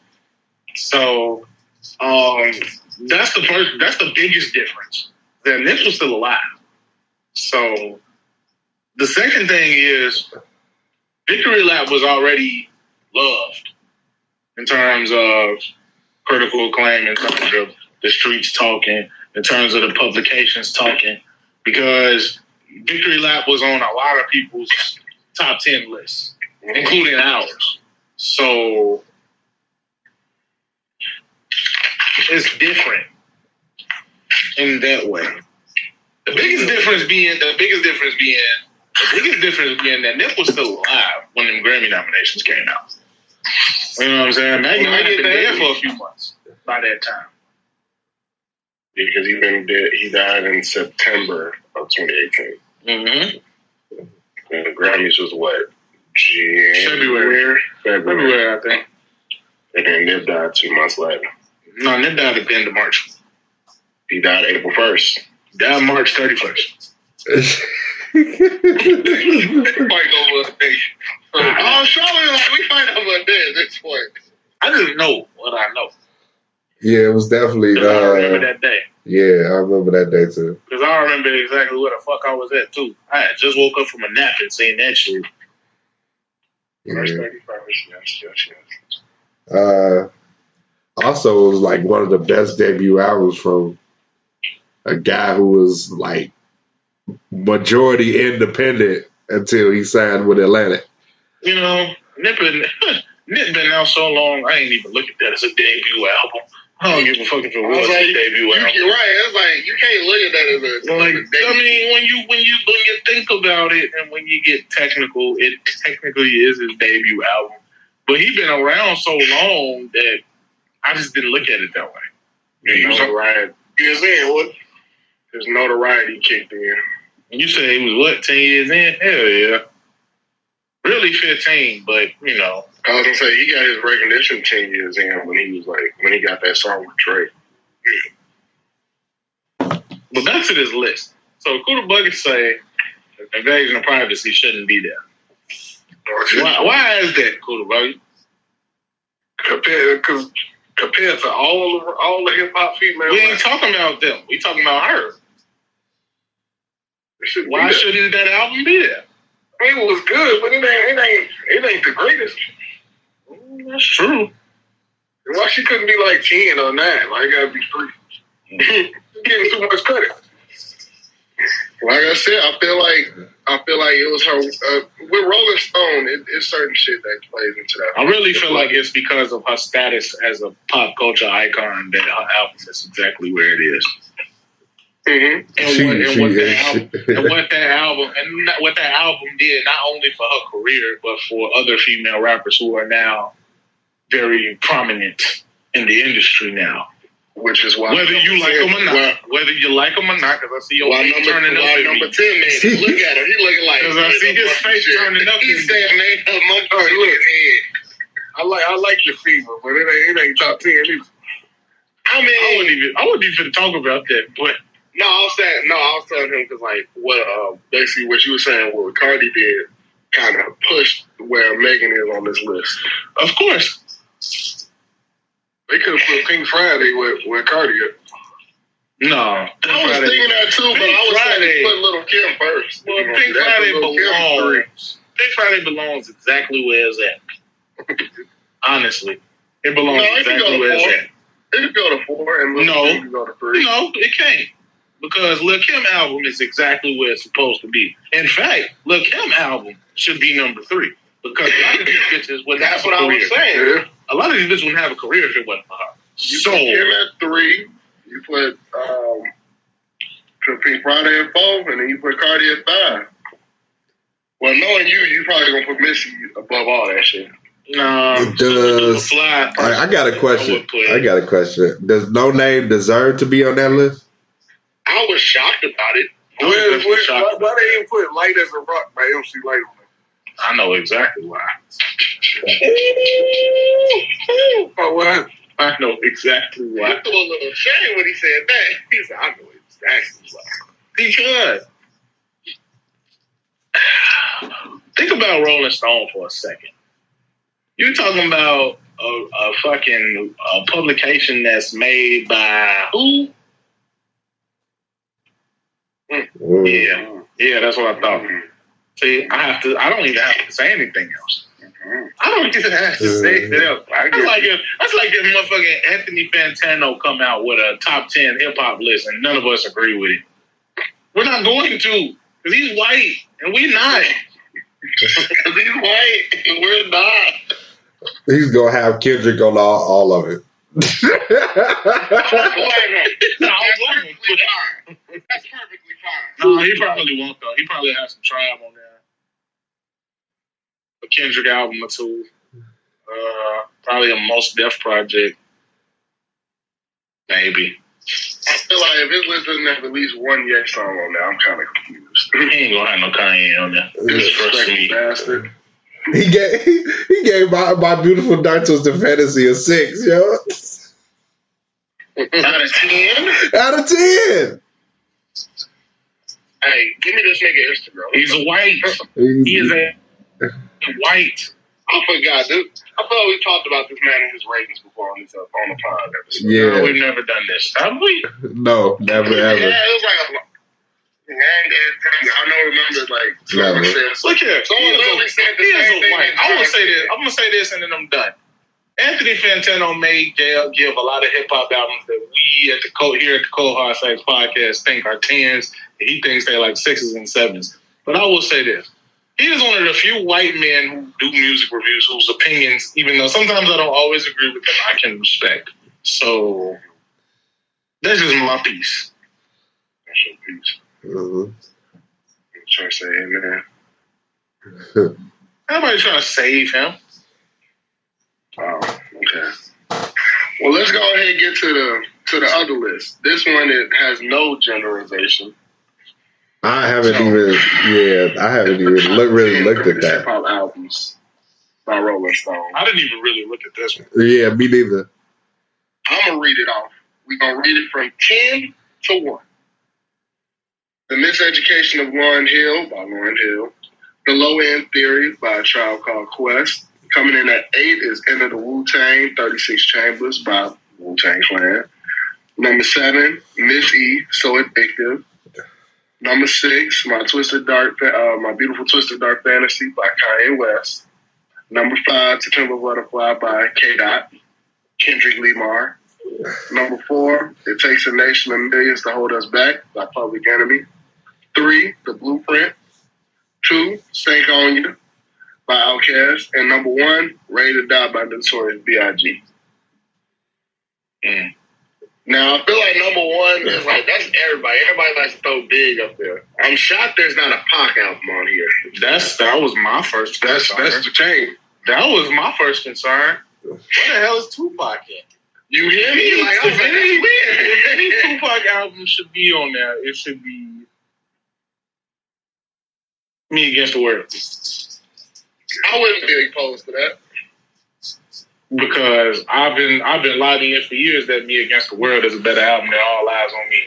So that's the biggest difference. That Nip was still alive. So the second thing is Victory Lap was already loved in terms of critical acclaim, in terms of the streets talking, in terms of the publications talking, because Victory Lap was on a lot of people's top 10 lists, including ours. So it's different in that way. The biggest difference being that Nip was still alive when them Grammy nominations came out. You know what I'm saying? Mac Miller had been dead for a few months by that time. Yeah, because he been dead. He died in September of 2018. Mm-hmm. And the Grammys was what? February, I think. And then Nip died 2 months later. No, Nip died at the end of March. He died April 1st. Died March 31st. Fight over a day. Oh, surely we fight over a day at this point. I just know what I know. Yeah, it was definitely. I remember that day. Yeah, I remember that day too. Because I remember exactly where the fuck I was at too. I had just woke up from a nap and seen that shit. March 31st, yes. Also, it was like one of the best debut albums from a guy who was like majority independent until he signed with Atlantic. You know, Nip been out so long, I ain't even look at that as a debut album. I don't give a fuck if it was a debut album. You're right. It's like you can't look at that as a debut. I mean, when you think about it and when you get technical, it technically is his debut album. But he's been around so long that I just didn't look at it that way. Yeah, notoriety. Years in, what? His notoriety kicked in. And you say he was what, 10 years in? Hell yeah. Really 15, but you know. I was gonna say he got his recognition 10 years in when he got that song with Drake. Yeah. But back to this list. So Kuda Buggin say invasion of privacy shouldn't be there. Why is that, Kuda Buggin? Compared to all the hip hop females, we ain't talking about them. We talking about her. Why shouldn't that album be there? It was good, but it ain't the greatest. That's true. Why she couldn't be like 10 or 9? Like, it gotta be 3. Getting too much credit. Like I said, I feel like it was her with Rolling Stone. It's certain shit that plays into that. I really feel like it's because of her status as a pop culture icon that her album is exactly where it is. Mm-hmm. And what that album did, not only for her career, but for other female rappers who are now very prominent in the industry now. Which is why whether you like them or not, because I see your face turning up. Number 10 man, look at him. He looking like because I see his face turning up. He's saying, "Man, I like your fever, but it ain't top 10 either." I mean, I wouldn't even talk about that, but. I was telling him because like what basically what you were saying, what Cardi did, kind of pushed where Megan is on this list. Of course, they could have put Pink Friday where Cardi is. No, I was thinking that too, but I was saying put Little Kim first. Well, Pink Friday belongs. Pink Friday belongs exactly where it's at. Honestly, it belongs exactly where it's at. It could go to 4 and Little Kim could go to 3. No, it can't. because Lil' Kim album is exactly where it's supposed to be. In fact, Lil' Kim album should be number 3 because a lot of these bitches would have a career. I was saying. A lot of these bitches wouldn't have a career if it wasn't for her. You put Kim at 3, you put Pink Friday at 4, and then you put Cardi at 5. Well, knowing you probably gonna put Missy above all that shit. No, does I got a question. Does No Name deserve to be on that list? I was shocked about it. Why they even put Light as a Rock by MC Light on it? I know exactly why. What? I know exactly why. He threw a little shame when he said that. He said, I know exactly why. Because think about Rolling Stone for a second. You're talking about a fucking publication that's made by who? Yeah, that's what I thought. See, I don't even have to say anything else. I don't even have to say anything else. That's like if motherfucking Anthony Fantano come out with a top 10 hip hop list and none of us agree with it. We're not going to, because he's white and we're not. Because he's white and we're not. He's gonna have Kendrick on all of it. That's perfectly fine. No, he probably won't though. He probably has some Tribe on there. A Kendrick album or 2. Probably a Most Def project. Maybe. I feel like if his list doesn't have at least one Ye song on there, I'm kind of confused. He ain't gonna have no Kanye on there. Disrespectful bastard. He gave my Beautiful Dark Twisted Fantasy a 6, yo. Out of 10? Out of 10. Hey, give me this nigga Instagram. He's a white. He is a white. I forgot, dude. I thought we talked about this man and his ratings before on the pod episode. Yeah. No, we've never done this. Have we? No, never, ever. Yeah, it was like a long ass time. I don't remember, like, someone said. Look here. Someone literally said the same thing. I'm going to say this and then I'm done. Anthony Fantano made give a lot of hip-hop albums that we here at the Cold Hard Facts podcast think are 10s, and he thinks they're like 6s and 7s. But I will say this. He is one of the few white men who do music reviews whose opinions, even though sometimes I don't always agree with them, I can respect. So, that's just my piece. That's your piece. Mm-hmm. I'm trying to say amen. Everybody's trying to save him. Oh, okay. Well, let's go ahead and get to the other list. This one, it has no genderization. I haven't even really looked at that. Hip-hop albums by Rolling Stone. I didn't even really look at this one. Yeah, me neither. I'm going to read it off. We're going to read it from 10 to 1. The Miseducation of Lauryn Hill by Lauryn Hill. The Low End Theory by A Tribe Called Quest. Coming in at 8 is Enter the Wu-Tang, 36 Chambers by Wu-Tang Clan. Number 7, Miss E, So Addictive. Number 6, My Beautiful Twisted Dark Fantasy by Kanye West. Number 5, September Butterfly by K-Dot, Kendrick Lamar. Number 4, It Takes a Nation of Millions to Hold Us Back by Public Enemy. 3, The Blueprint. 2, Stank On You by Outkast. And number 1, Ready to Die by Notorious B.I.G. Now, I feel like number 1 is like, that's everybody. Everybody likes to throw Big up there. I'm shocked there's not a Pac album on here. That was my first concern. That's the change. That was my first concern. What the hell is Tupac in? You hear me? Like, I was like, that's weird. If any Tupac album should be on there, it should be Me Against the World. I wouldn't be opposed to that. Because I've been lying for years that Me Against the World is a better album than All Eyes on Me.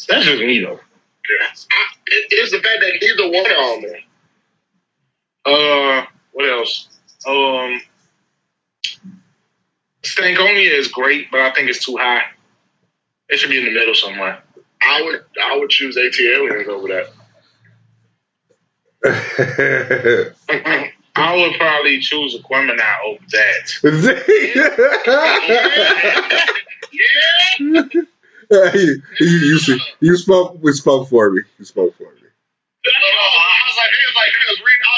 That's just me though. It's the fact that neither one are on there. What else? Stankonia is great, but I think it's too high. It should be in the middle somewhere. I would choose AT Aliens over that. I would probably choose Aquemini over that. You spoke. We spoke for me. You spoke for me. I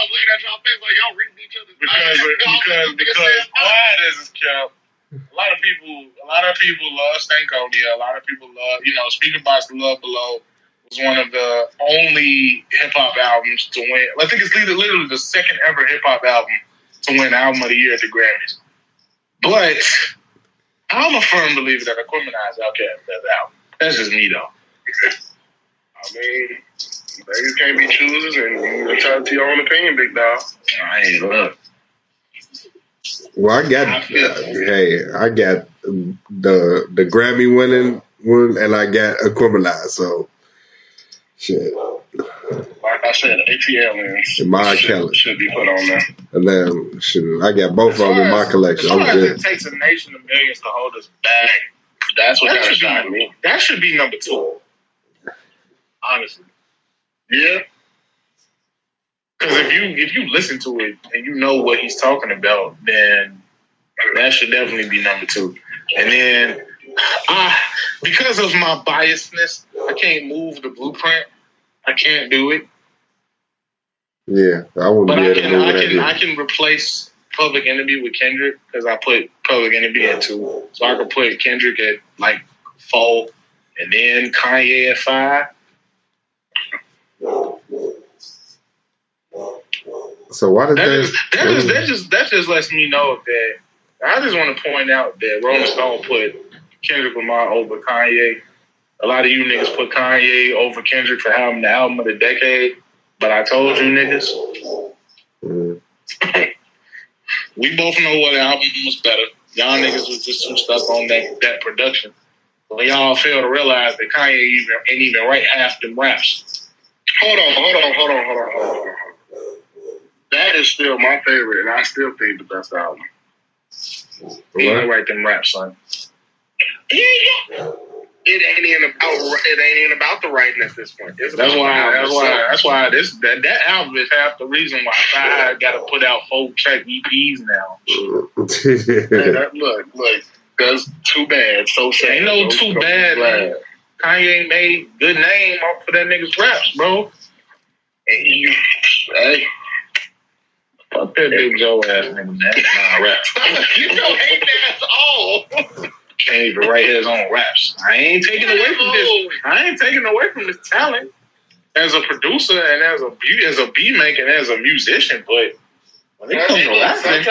was looking at y'all face like y'all reading each other's because quiet as it's kept. A lot of people love Stankonia. A lot of people love, Speaking Box Love Below was one of the only hip hop albums to win. I think it's literally the second ever hip hop album to win Album of the Year at the Grammys. But I'm a firm believer that Aquemini's Outkast best album. That's just me though. I mean, you can't be choosers, and you're entitled to your own opinion, big dog. Hey, look. Well, I got the Grammy winning one, and I got Aquemini. So, shit. Like I said, ATL my Kelly should be put on there. And then, shoot, I got both of them in my collection. As far as it takes a nation of millions to hold us back, That's what kind of shocked me. that should be number 2. Honestly. Yeah. Because if you listen to it and you know what he's talking about, then that should definitely be number 2. And then, because of my biasness, I can't move the Blueprint. I can't do it. Yeah, I wouldn't But be able to do that. I can replace Public Enemy with Kendrick because I put Public Enemy at 2. So I can put Kendrick at like 4 and then Kanye at 5. So why did that just lets me know that I just want to point out that Rolling Stone put Kendrick Lamar over Kanye. A lot of you niggas put Kanye over Kendrick for having the album of the decade, but I told you niggas, we both know what album was better. Y'all niggas was just too stuck on that production. But y'all fail to realize that Kanye ain't even write half them raps. Hold on. That is still my favorite, and I still think the best album. He ain't write them raps, son. It ain't even about the writing at this point. That's why that album is half the reason why I got to put out 4-track EPs now. Look, that's too bad. So sad. Ain't no too bad, man. Kanye made good name off of that nigga's raps, bro. Hey. Fuck that big Joe ass nigga, man. Nah, raps. You know, hate ass all. Can't even write his own raps. I ain't taking away from this talent as a producer and as a beat maker and as a musician. But when it comes to rapping,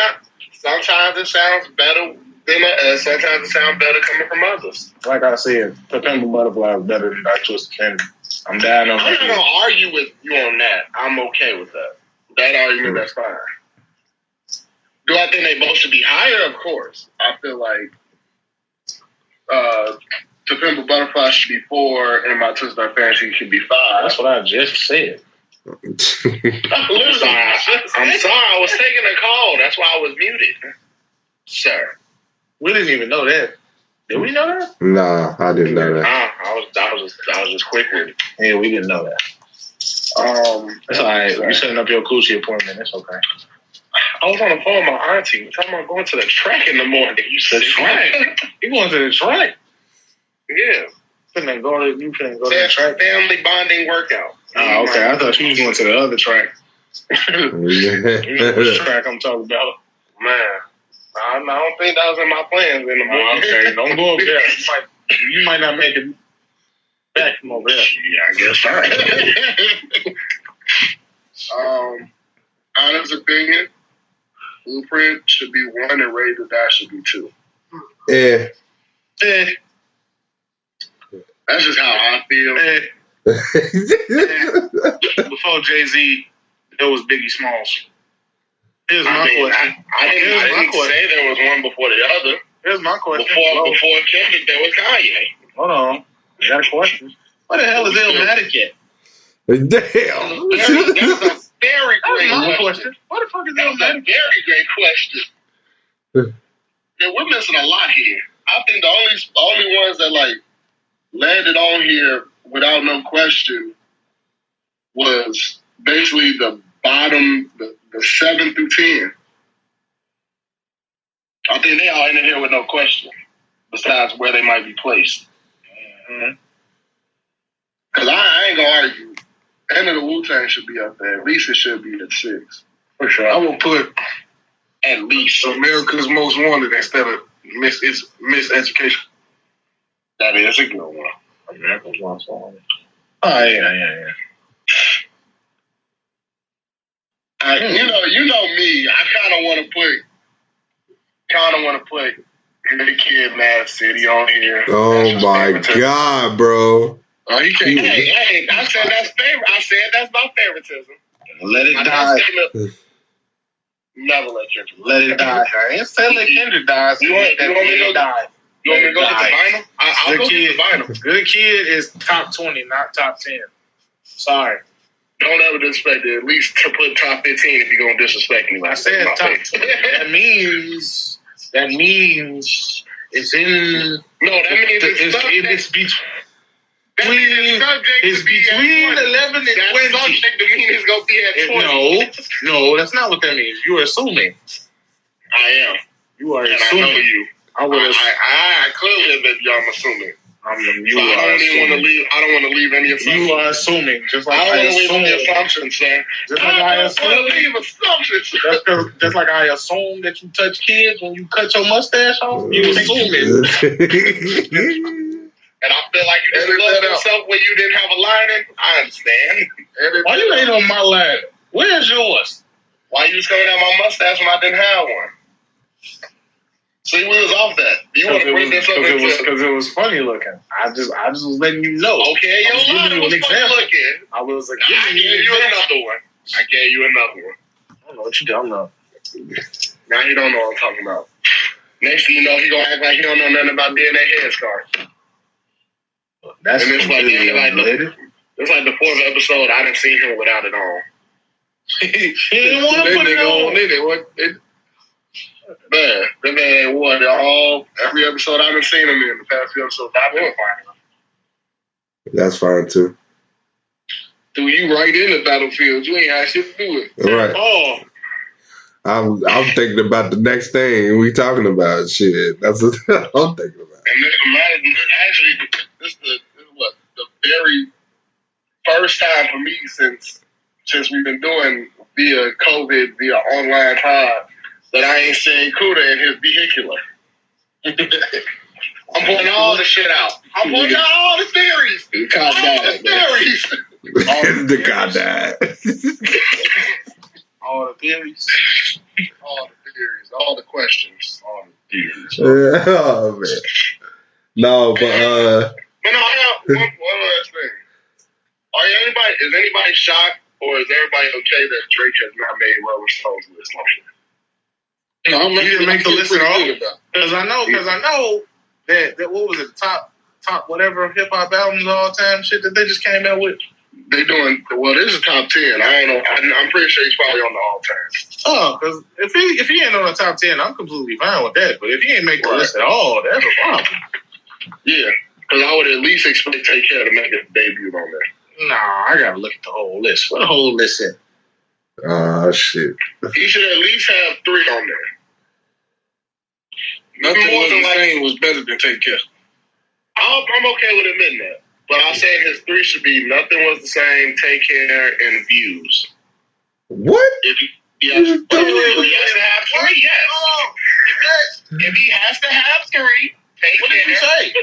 sometimes it sounds better than sometimes it sounds better coming from others. Like I said, the Pimple Butterfly is better than Dark Twisted Fantasy. I'm dying on that. I'm not gonna argue with you on that. I'm okay with that. That argument, that's fine. Do I think they both should be higher? Of course. I feel like To Pimp a Butterfly should be 4, and My Twisted Dark Fantasy should be 5. That's what I just said. I'm sorry. I was taking a call. That's why I was muted, sir. We didn't even know that. Did we know that? Nah, I didn't know that. I was just quick with it. Yeah, we didn't know that. That's all right. You setting up your coochie appointment. That's okay. I was on the phone with my auntie. Talking about going to the track in the morning. The track? You going to the track? Yeah. You finna go to the track? Family bonding workout. Oh, okay. I thought you was going to the other track. You know which track I'm talking about. Man. I don't think that was in my plans in the morning. Okay, don't go over there. You might not make it back from over there. Yeah, I guess so. Honest opinion, Blueprint should be 1 and Ready to Die should be 2. Yeah. That's just how I feel. Before Jay-Z, there was Biggie Smalls. Here's my question. I didn't say there was one before the other. Here's my question. Before Kendrick, there was Kanye. Hold on. I got a question. What the hell is Illmatic at? Damn. That's a very great question. What the fuck is Illmatic? That's a very great question. Yeah, we're missing a lot here. I think the only ones that landed on here without no question was basically the bottom, the 7 through 10. I think they all ended here with no question, besides where they might be placed. Because I ain't gonna argue. End of the Wu-Tang should be up there. At least it should be at 6. For sure. I will put at least America's Most Wanted instead of Miseducation. That is a good one. America's Most Wanted. Oh, yeah. You know me. I kind of want to put the Kid, Mad City on here. Oh my God, bro! Oh, he can't. Hey! I said that's favorite. I said that's my favoritism. Let it die. Never let Kendrick. Let it die. I ain't saying let Kendrick die. You want me to die? You want me to go get the vinyl? I'll go get the vinyl. Good Kid is top 20, not top 10. Sorry. Don't ever disrespect it. At least to put top 15 if you're gonna disrespect me. I said top 10. That means it's in. No, that means it's between 11 and 20. That subject to mean it's gonna be at 20. No, that's not what that means. You are assuming. I am. You are and assuming. I know you. I clearly have been. I'm assuming. I don't want to leave any assumptions. You are assuming, just like I don't want to leave any assumptions, sir. Just like I assume. Leave assumptions. Just like I assume that you touch kids when you cut your mustache off. You assume it. And I feel like you just loved yourself when you didn't have a lining. I understand. Why you ain't on my line? Where's yours? Why you just coming at my mustache when I didn't have one? See, we was off that. You want to bring this up because it was funny looking. I just was letting you know. Okay, your line was funny looking. I was like, I gave you another one. I don't know what you don't know. Now you don't know what I'm talking about. Next thing you know, he gonna act like he don't know nothing about DNA head scars. That's and it's like the 4th episode. I didn't see him without it on. He didn't want to put it on. Man, that man won every episode I've been seeing him in the past few episodes. I've been finding him. That's fine too. Dude, you right in the battlefield. You ain't had shit to do with it. Right. Oh. I'm thinking about the next thing we talking about. Shit, that's what I'm thinking about. And actually, this is the very first time for me since we've been doing via COVID, via online pod, that I ain't seen Kuda in his vehicular. I'm putting all the shit out. I'm putting out all the theories. The car died. The car died. All the theories. All the questions. All the theories. Oh, man. No, but But no, I have one last thing. Is anybody shocked, or is everybody okay that Drake has not made Rolling Stone's list? No, I'm ready to make the list at all. Because I know that what was it, top whatever hip hop albums of all time shit that they just came out with. They doing this is top 10. I don't know. I'm pretty sure he's probably on the all time. Oh, because if he ain't on the top 10, I'm completely fine with that. But if he ain't make the list at all, that's a problem. Yeah, because I would at least expect Take Care to make a debut on there. Nah, I gotta look at the whole list. What the whole list is? Shit. He should at least have 3 on there. Nothing more than saying was better than Take Care. I'm okay with admitting that. But I'm saying his 3 should be Nothing Was the Same, Take Care, and Views. What? If he has to have 3, yes. If he has to have 3, Take Care. What did you say?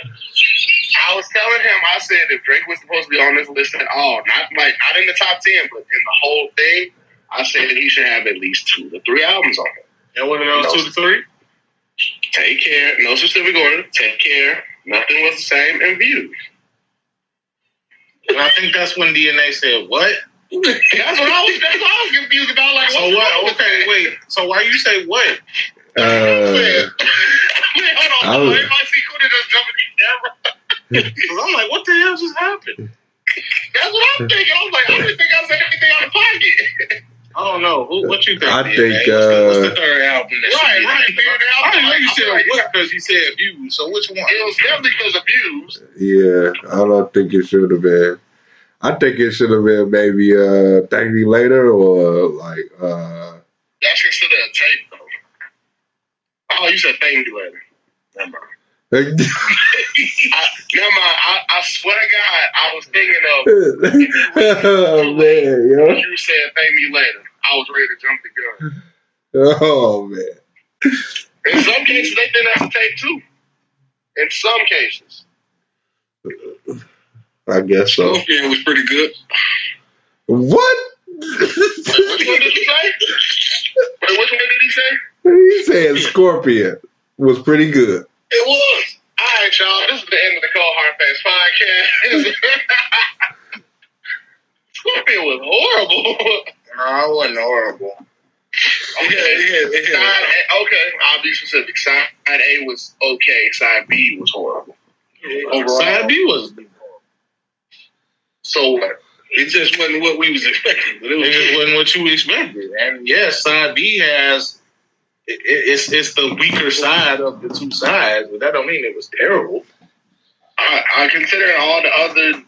I was telling him, I said if Drake was supposed to be on this list at all, not in the top 10, but in the whole thing, I said he should have at least 2 to 3 albums on it. And what are those 2 to 3? Take Care, no specific order. Take Care, Nothing Was the Same, and Views. And I think that's when DNA said, what? That's what I was confused about. Like, so what? Okay, wait. So why you say what? Hold on. Everybody see Kuda just jumping in the camera. Because I'm like, what the hell just happened? That's what I'm thinking. I was like, I didn't think I said anything out of pocket. I don't know. What you think? I DNA? think, what's the third album? Right. I didn't know you said what because you said Views. So which one? It was definitely because of Views. Yeah, I don't think it should have been. I think it should have been maybe Thank Me Later or like That's considered a tape though. Oh, you said Thank Me Later. Never mind. Never mind. I swear to God, I was thinking of. Oh man, yo. You said pay me later. I was ready to jump the gun. Oh man. In some cases, they didn't have to take two. In some cases. I guess so. Scorpion was pretty good. What? Which one did he say? Wait, which one did he say? He said Scorpion was pretty good. It was. All right, y'all. This is the end of the Cold Hard Facts podcast. Scorpion was horrible. No, I wasn't horrible. Okay, okay. I'll be specific. Side A was okay. Side B was horrible. Overall. Side B was. So what? It just wasn't what we was expecting. But It wasn't what you expected. And yes, side B has it's the weaker side of the two sides, but that don't mean it was terrible. I consider all the other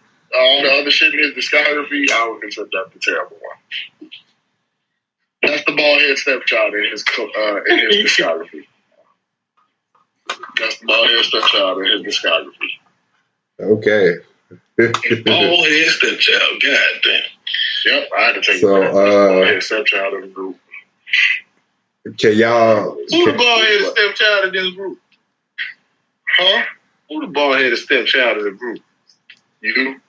shit in his discography, I would consider that the terrible one. That's the bald-head stepchild in his discography. That's the bald-head stepchild in his discography. Okay. bald-head stepchild. God damn. Yep, I had to take So, that. Bald-head stepchild in the group. Can y'all? Who the bald-headed stepchild in this group? Huh? Who the bald-headed stepchild in the group? You?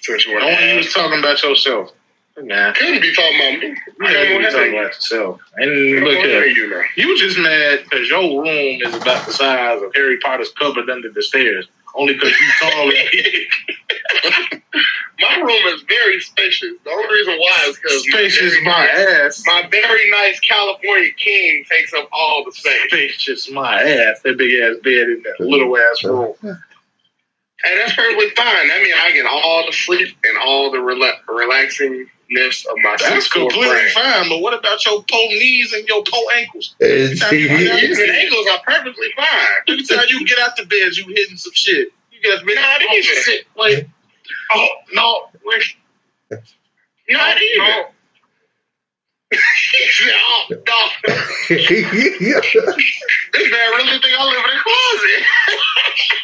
Since you I want you was talking about yourself. Nah. Couldn't be talking about me. You can't be talking about yourself. And look here, you just mad because your room is about the size of Harry Potter's cupboard under the stairs. Only because you tall and big. My room is very spacious. The only reason why is because Spacious my ass. my very nice California king takes up all the space. Spacious my ass. That big ass bed in that little ass room. And that's perfectly fine. That means I get all the sleep and all the relaxingness of my That's 6'4" completely frame. fine, but what about your po knees and your po ankles? Knees and ankles are perfectly fine. Every time you get out the bed, you hitting some shit. You get out the bed, Not even. shit. Wait. Oh, no. Wait. Not even. No. No. This man really think I live in a closet.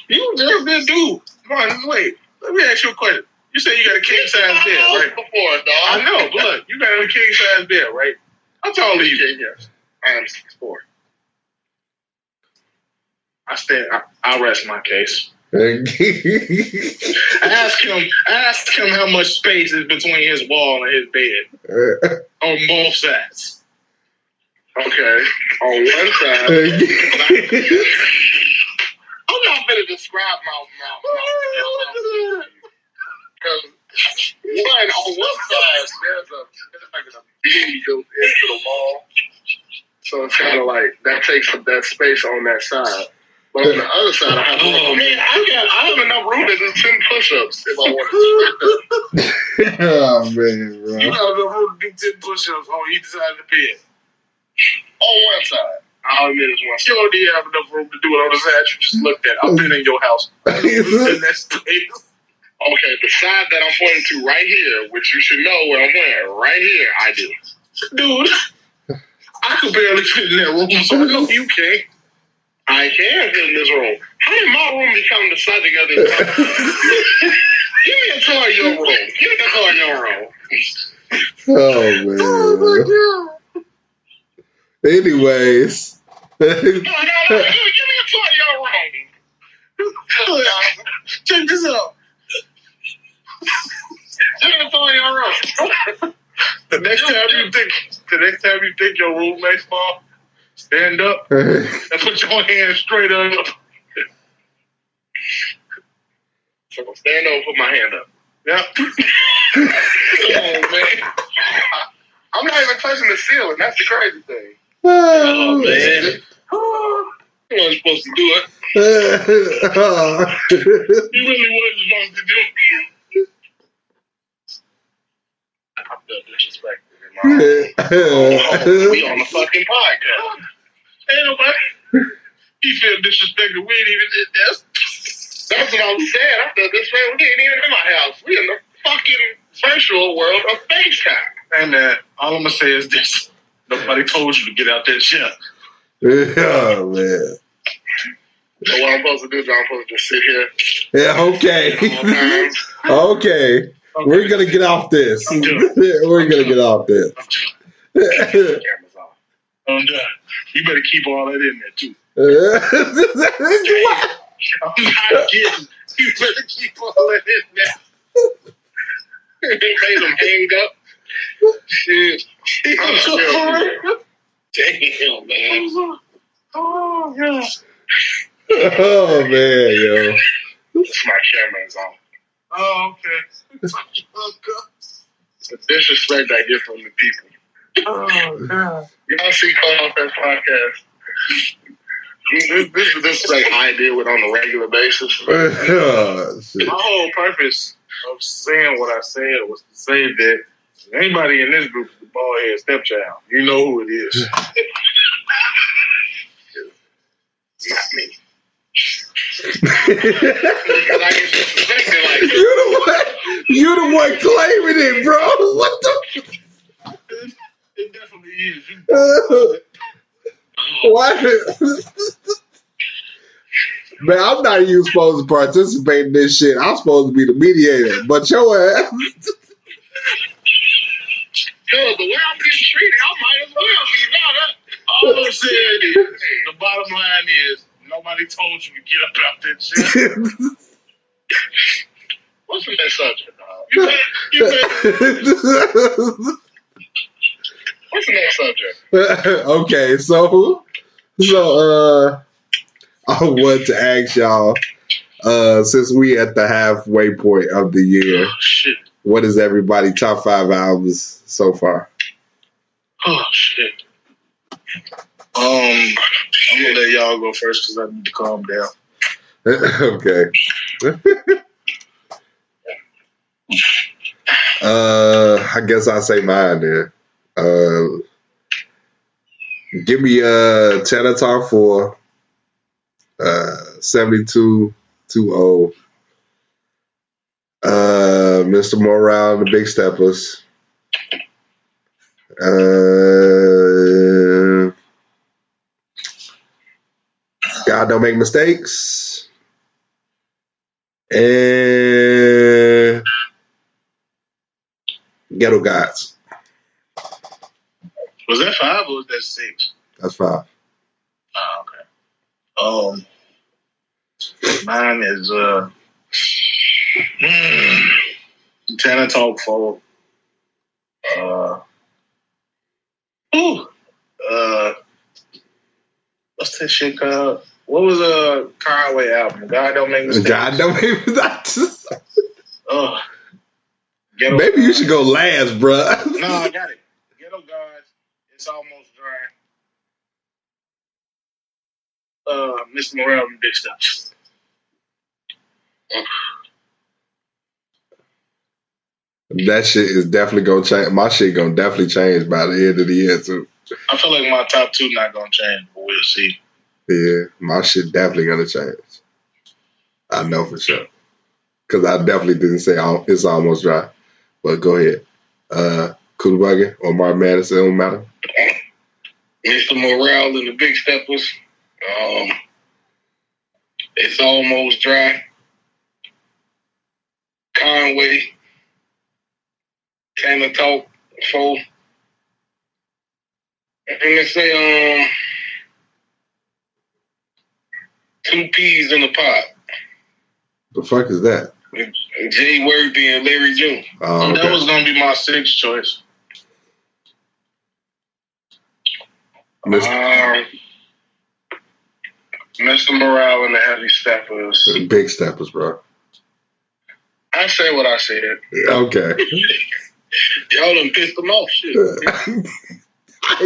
You just didn't do. Come on, wait. Let me ask you a question. You said you got a king size bed, right? Before, dog. I know, but look, you got a king size bed, right? How tall are you? Yes. I am 6'4". I'll rest my case. Ask him how much space is between his wall and his bed. On both sides. Okay. On one side. I'm not going to describe my because one, on one side, there's like a beam built into the wall. So it's kind of like, that takes up that space on that side. But on the other side, I have I have enough room to do 10 push-ups if I want to. Oh man, bro. You got enough room to do 10 push-ups on either side of the bed. On one side. I'll admit it's one side. You don't need to have enough room to do it on the side you just looked at. I've been in your house. In that space. Okay, the side that I'm pointing to right here, which you should know where I'm pointing, right here, I do. Dude, I could barely fit in that room, so I know you can't. I can fit in this room. How did my room become the subject of this? Give me a tour of your room. Give me a tour of your room. Oh man. Anyways. No. Give me a tour of your room. Check this out. Give me a tour of your room. The next time you think your roommate's small, stand up and put your hands straight up. So stand up and put my hand up. Yep. Oh, man. I'm not even touching the ceiling. That's the crazy thing. Oh, man. You wasn't supposed to do it. You really wasn't supposed to do it. I feel disrespected in my we on the fucking podcast. Ain't nobody. He feel disrespected. We ain't even did that. That's what I'm saying. I feel disrespected. We ain't even in my house. We in the fucking virtual world of FaceTime. Hey, man, all I'm going to say is this. Nobody told you to get out that shit. Oh, man. So what I'm supposed to do is I'm supposed to just sit here. Yeah, okay. Okay. We're going to get off this. We're going to get off this. Cameras off. I'm done. You better keep all that in there, too. I'm not kidding. You better keep all that in there. They made them hang up. Shit. Damn, man. Oh, yeah. Oh, man, yo. That's my camera's on. Oh, okay. The disrespect I get from the people. Oh, God. Y'all see Call Fest podcast? This is like I deal with on a regular basis. Oh, shit. My whole purpose of saying what I said was to say that anybody in this group is the bald-head stepchild. You know who it is. Not me. Because I get disrespected like this. You the one claiming it, bro. What the? It definitely is. Why? Man, I'm not even supposed to participate in this shit. I'm supposed to be the mediator. But your ass. Yo, the way I'm getting treated, I might as well be now. All I'm saying is, the bottom line is, nobody told you to get up out that shit. What's the next subject, dog? What's the next subject? Okay, so I want to ask y'all, since we at the halfway point of the year, Shit. what is everybody top 5 albums so far? Oh, shit. I'm gonna let y'all go first because I need to calm down. Okay. I guess I'll say mine then. Give me Cheddar Talk 4, 7220, Mr. Morale and the Big Steppers, God Don't Make Mistakes, and Ghetto Gods. Was that 5 or was that 6? That's 5. Oh, okay. Mine is Tana Talk 4. What's that shit called? What was Conway album? God Don't Make Mistakes. God Don't Make Mistakes. Maybe you should go last, bruh. No, I got it. Ghetto Gods. It's Almost Dry. Mr. Morale and Big Steps. That shit is definitely gonna change. My shit gonna definitely change by the end of the year too. I feel like my top 2 not gonna change, but we'll see. Yeah, my shit definitely gonna change. I know for sure. Cause I definitely didn't say It's Almost Dry. But go ahead. Kuda Buggin or Martin Madison, it don't matter. Mr. Morale and the Big Steppers. It's Almost Dry. Conway. Tana Talk 4. And let's say 2 peas in a pot. The fuck is that? Jay Worthy and Larry June. Oh, okay. That was gonna be my 6th choice. Mr. Morale and the Heavy Steppers. Big Steppers, bro. I say what I said. Okay. Y'all done pissed them off. Shit. I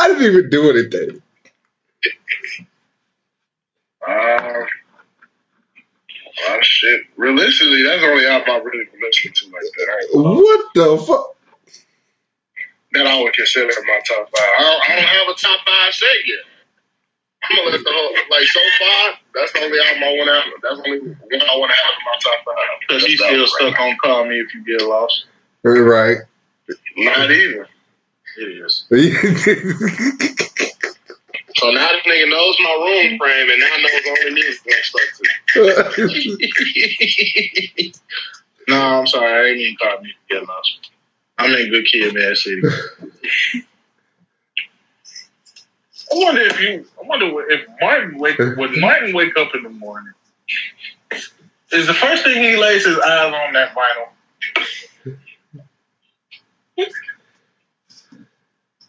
didn't even do anything. Shit. Realistically, that's the only album I really been listening to like that. What the fuck? That I would consider my top 5. I don't have a top 5 set yet. I'm gonna let the whole so far. That's the only album I want to have. That's the only one I want to have in my top 5. Because he's still stuck on Call Me If You Get Lost. Right. Not even. It is. So now this nigga knows my room frame and now knows only this stuff too. No, I'm sorry. I didn't mean to call me. Yeah, no. I'm in good kid, man, city. I wonder if Martin would Martin wake up in the morning? Is the first thing he lays his eyes on that vinyl?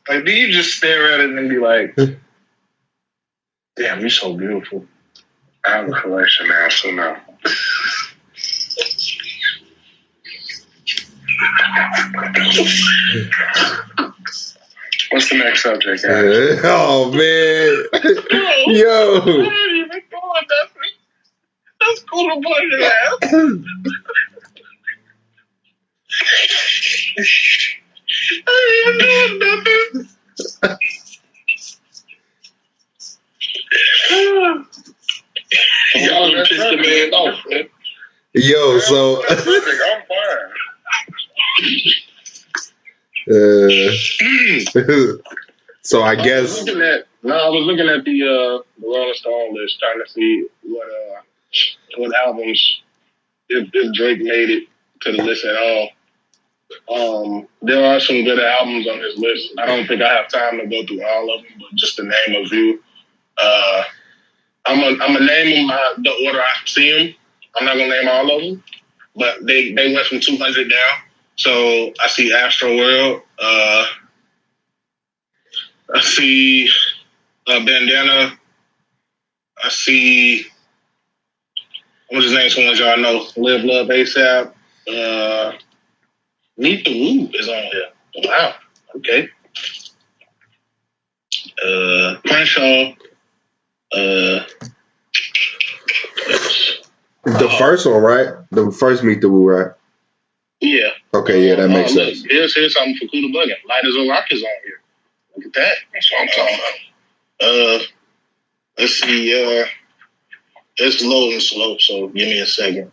Like, do you just stare at it and be like, damn, you're so beautiful? I have a collection now, so no. What's the next subject, guys? Oh, man. Yo. That's Kuda Buggin ass. I ain't doing nothing. Y'all just pissed the man off, man. Yo, so. I'm fine. So I guess. I was looking at the Rolling Stone list, trying to see what albums, if Drake made it to the list at all. There are some good albums on this list. I don't think I have time to go through all of them, but just to name a few. I'm gonna name them the order I see them. I'm not gonna name all of them, but they went from 200 down. So I see Astro World. I see Bandana. I see. I'm just name some ones y'all know. Live Love ASAP. Meet the Woo is on here. Wow. Okay. Crenshaw. The first one, right? The first Meet the Woo, right? Yeah. Okay, yeah, that makes sense. Here's something for Kuda Buggin. Light as a Rock is on here. Look at that. That's what I'm talking about. Let's see. It's loading slow, so give me a second.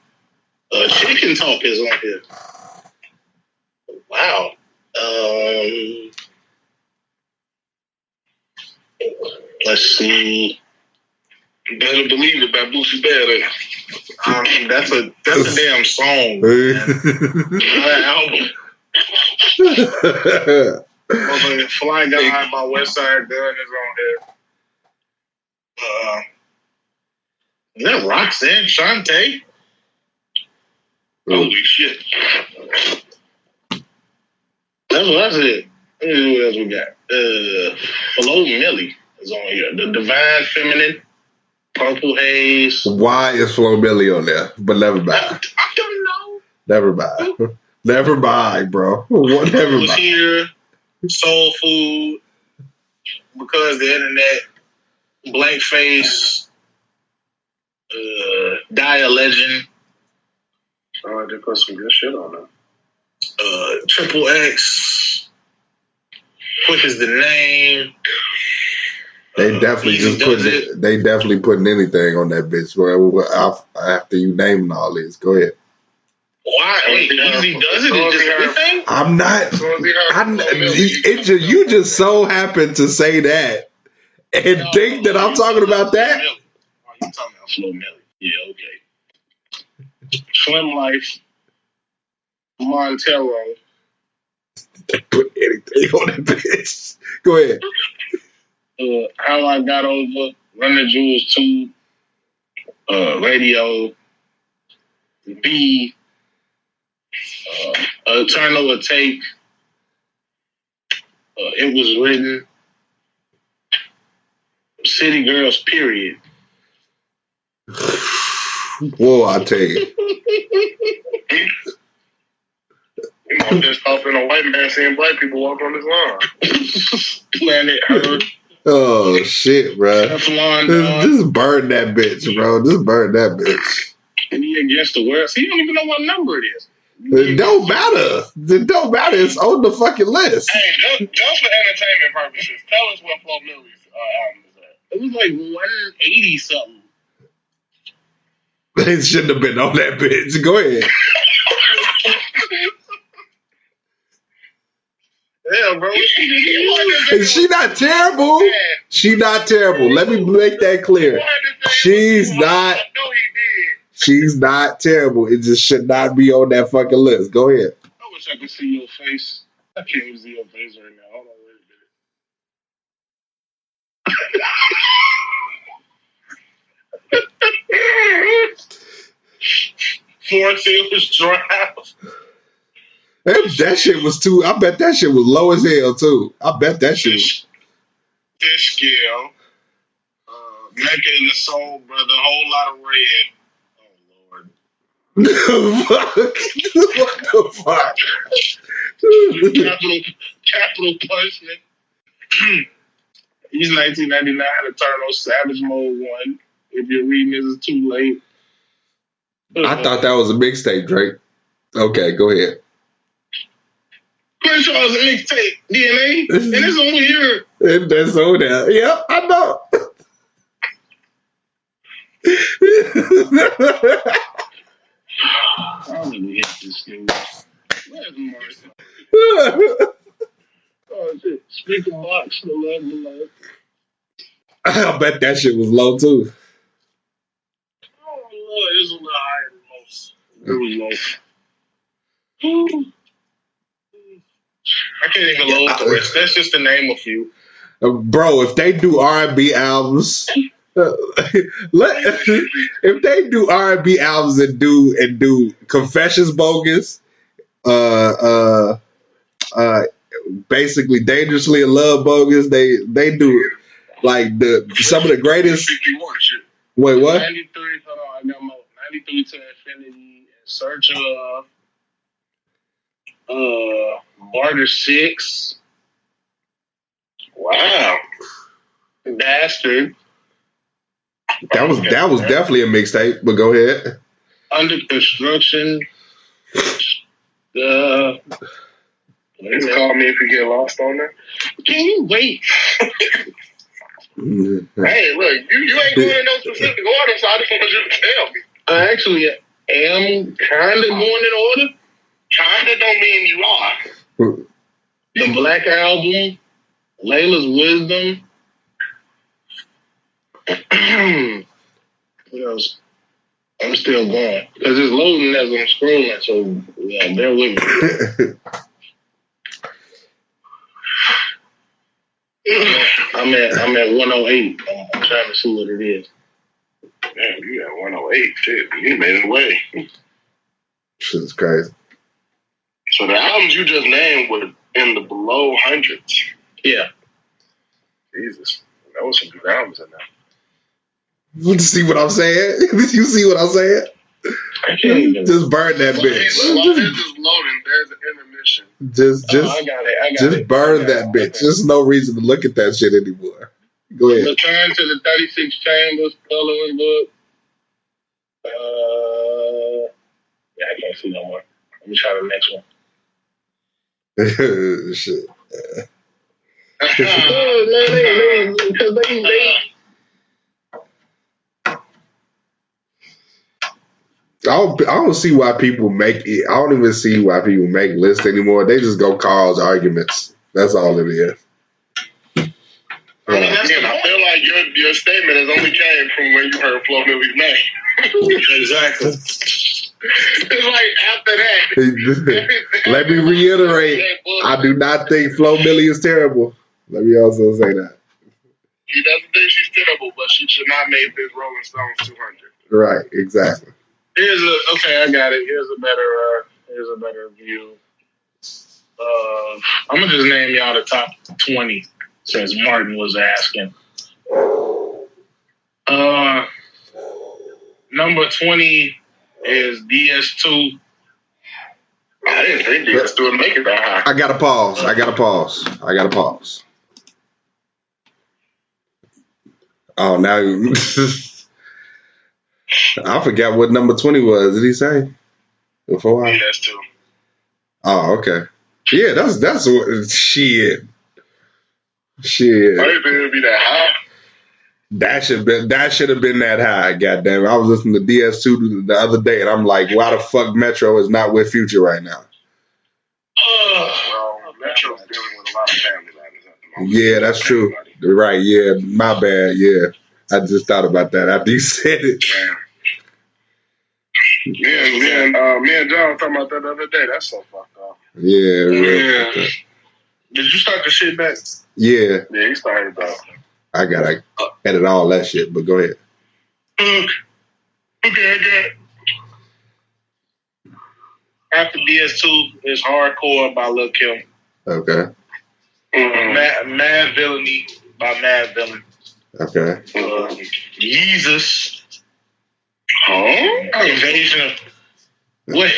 Chicken Talk is on here. Wow. Let's see. You better believe it by Boosie Badass. That's a damn song. Album. Flying Guy by West Side Gun is on here. Is that Roxanne Shante? Holy shit. That's it. Let me see what else we got. Flo Milli is on here. The Divine Feminine, Purple Haze. Why is Flo Milli on there? But never mind. I don't know. Never mind. Never mind, bro. Never Was mind. here. Soul Food. Because the Internet. Blank Face. Die a Legend. Oh, I did put some good shit on there. Triple X. Quick is the Name. They definitely just putting. They definitely putting anything on that bitch. Bro. After you naming all this, go ahead. Why? Wait, Easy does it? Is just everything? I'm not. You just so happen to say that and think that I'm talking about that. Oh, you talking about Flo Milli? Yeah, okay. Slim Life. Montero. Put anything on that bitch. Go ahead. How I Got Over, Run the Jewels 2, Radio, B, Eternal a Take, It Was Written, City Girls, period. Whoa, I tell you. You know, just off in a white man seeing black people walk on this line. Planet Earth. Oh shit, bro. Teflon Just burn that bitch, bro. Just burn that bitch. Me Against the World. So you don't even know what number it is. It don't matter. It don't matter. It's on the fucking list. Hey, just for entertainment purposes, tell us what Flo Milli's album is at. It was like 180 something. It shouldn't have been on that bitch. Go ahead. Yeah, bro. She not terrible. She not terrible. Let me make that clear. She's not. She's not terrible. It just should not be on that fucking list. Go ahead. I wish I could see your face. I can't even see your face right now. Hold on, wait a minute. Forest Hills Drive. That shit was too. I bet that shit was low as hell too. I bet that shit was. Fish scale. Mecca in the Soul, brother. A whole lot of red. What the fuck? Capital punishment. He's 1999 Eternal Savage Mode 1. If you're reading this, it's too late. I thought that was a mixtape, Drake. Okay, go ahead. Crenshaw's a mixtape, DNA, and it's over here. And that's on there. Yep, I know. I'm gonna hit this dude. Where's Martha? Oh shit! Speaker box, the love below. I bet that shit was low too. Oh Lord, it was a little higher than most. It was low. I can't even load the rest. That's just to name a few. Bro, if they do R&B albums, if they do R&B albums and do Confessions Bogus, basically Dangerously in Love Bogus, they do like some of the greatest. 51 shit. Wait, what? 93. Hold on, I got my 93 to Infinity. In Search of Barter 6. Wow. Bastard. That was definitely a mixtape, but go ahead. Under Construction. Just call me if you get lost on there. Can you wait? Hey, look, you ain't going in no specific order, so I just want you to tell me. I actually am kind of going in order. Kinda don't mean you are. The Black Album, Layla's Wisdom. What else? I'm still going because it's loading as I'm scrolling, so yeah, bear with me. I'm at 108. I'm trying to see what it is. Man, you got 108. Shit, you made it away. Shit's crazy. So the albums you just named were in the below hundreds. Yeah. Jesus, that was some good albums in there. You see what I'm saying? You see what I'm saying? I can't even. Just burn that bitch. While this is loading, there's an intermission. Just I got it. just burn that bitch. Okay. There's no reason to look at that shit anymore. Go ahead. Return to the 36 Chambers coloring book. Yeah, I can't see no more. Let me try the next one. Shit. Because they I don't see why people make it. I don't even see why people make lists anymore. They just go cause arguments. That's all it is. I mean, I feel like your statement has only came from when you heard Flo Millie's name. Exactly. It's like after that. Let me reiterate. I do not think Flo Millie is terrible. Let me also say that. He doesn't think she's terrible, but she should not make this Rolling Stones 200. Right, exactly. Okay, I got it. Here's a better view. I'm gonna just name y'all the top 20 since Martin was asking. Number 20 is DS2. I didn't think DS2 would make it that high. I gotta pause. Oh, now I forgot what number 20 was. Did he say? Before DS2. Oh, okay. Yeah, that's what shit. I didn't think it would be that high. That should have been that high. Goddamn it. I was listening to DS2 the other day, and I'm like, why the fuck Metro is not with Future right now? Metro's dealing with a lot of family matters at the moment. Yeah, that's true. Right, yeah. My bad, yeah. I just thought about that after you said it. Yeah. Me and John were talking about that the other day. That's so fucked up. Yeah. Did you start the shit back? Yeah. Yeah, he started though. I gotta edit all that shit, but go ahead. Okay, I got it. After DS2 is Hardcore by Lil Kim. Okay. Mad Villainy by Mad Villain. Okay. Jesus. Invasion of... What?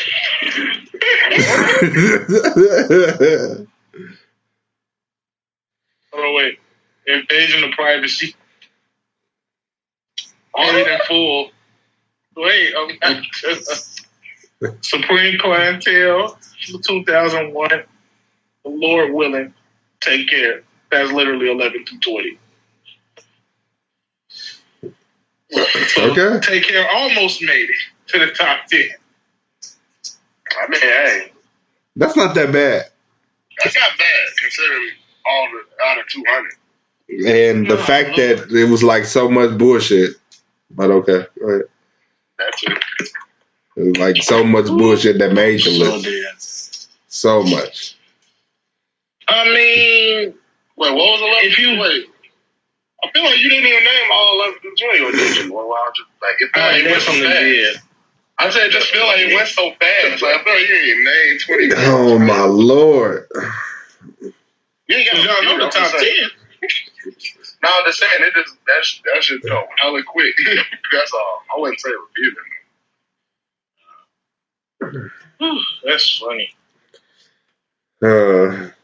Oh, wait. Invasion of Privacy. Paid in Full. Wait. Supreme Clientele. 2001. The Lord Willing. Take Care. That's literally 11 through 20. So Okay. Take Care almost made it to the top 10. I mean, hey, That's not that bad. that's not bad considering all the out of 200. And the fact that it was like so much bullshit. But okay. Go ahead. That's it. It was like so much bullshit that made the list. So much. I mean, Wait, what was the Wait, I feel like you didn't even name all 11 through 20, or did you? Well, I just like it felt like it went so fast. I said, just feel like it went so fast. Like, I feel like you didn't name 20. Oh my Lord. You ain't got to know the top 10. No, I'm just saying, that should go hella quick. That's all. I wouldn't say reviewing. that's funny.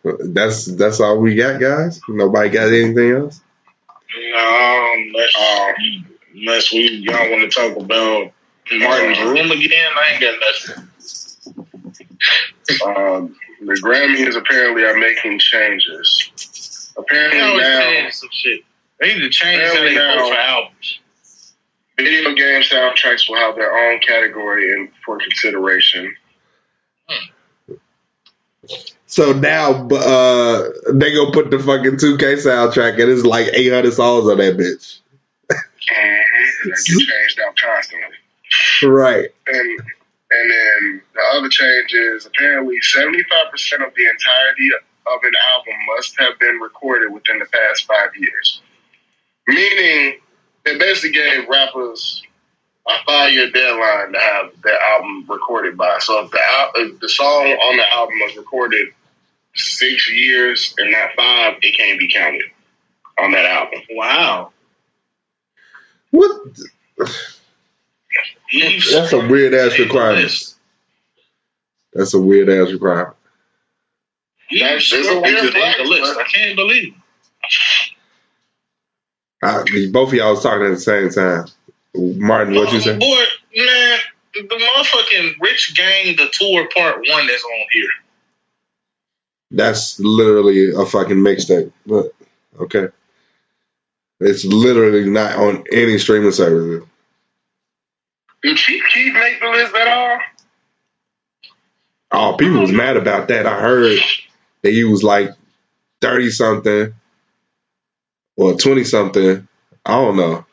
That's all we got, guys. Nobody got anything else? No, unless y'all want to talk about Martin's Room again, I ain't got nothing. The Grammys apparently are making changes. Apparently now, some shit. They need to change how they vote for albums. Video game soundtracks will have their own category for consideration. So now they gonna put the fucking 2K soundtrack and it's like 800 songs on that bitch. That get changed out constantly. Right. And then the other change is apparently 75% of the entirety of an album must have been recorded within the past 5 years. Meaning they basically gave rappers a 5-year deadline to have their album recorded by. So if the song on the album was recorded 6 years and not 5, it can't be counted on that album. Wow. What? That's a weird ass requirement. That's a weird ass requirement. That's a weird list. I can't believe it. Both of y'all was talking at the same time. Martin, what you say? Boy, man, the motherfucking Rich Gang, the tour part 1 that's on here. That's literally a fucking mixtape. But okay. It's literally not on any streaming service. Did Chief Keef make the list at all? Oh, people was mad about that. I heard that he was like 30-something or 20-something. I don't know.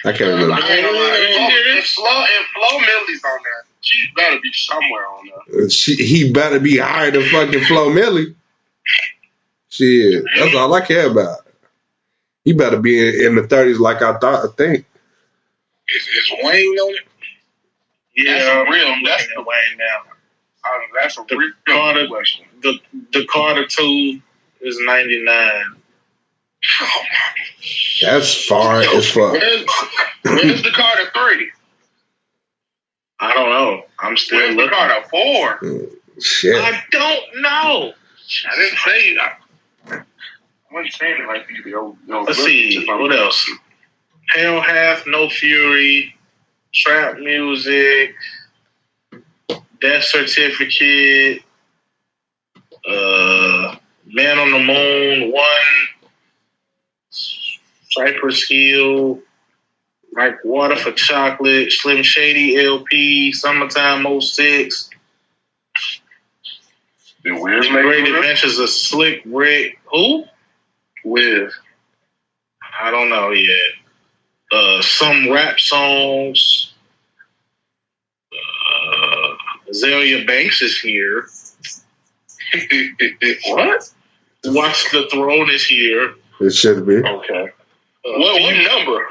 I can't remember. If Flo Milli's on there, Chief better be somewhere on there. He better be higher than fucking Flo Milli. Shit, that's all I care about. He better be in the 30s like I think. Is Wayne on it? Yeah, that's the Wayne now. That's a real question. The Carter 2 is 99. That's far as fuck. Where's the Carter 3? I don't know. I'm still looking. Where's the Carter 4? Shit. I don't know. I didn't say that. I wasn't saying it like you. Let's see. What else? Hell Hath No Fury, Trap Music, Death Certificate, Man on the Moon 1, Cypress Hill, Like Water for Chocolate, Slim Shady LP, Summertime 06. Did Wiz The make Great it? Adventures of Slick Rick. Who? Wiz. I don't know yet. Some rap songs. Azalea Banks is here. What? Watch the Throne is here. It should be. Okay. What number?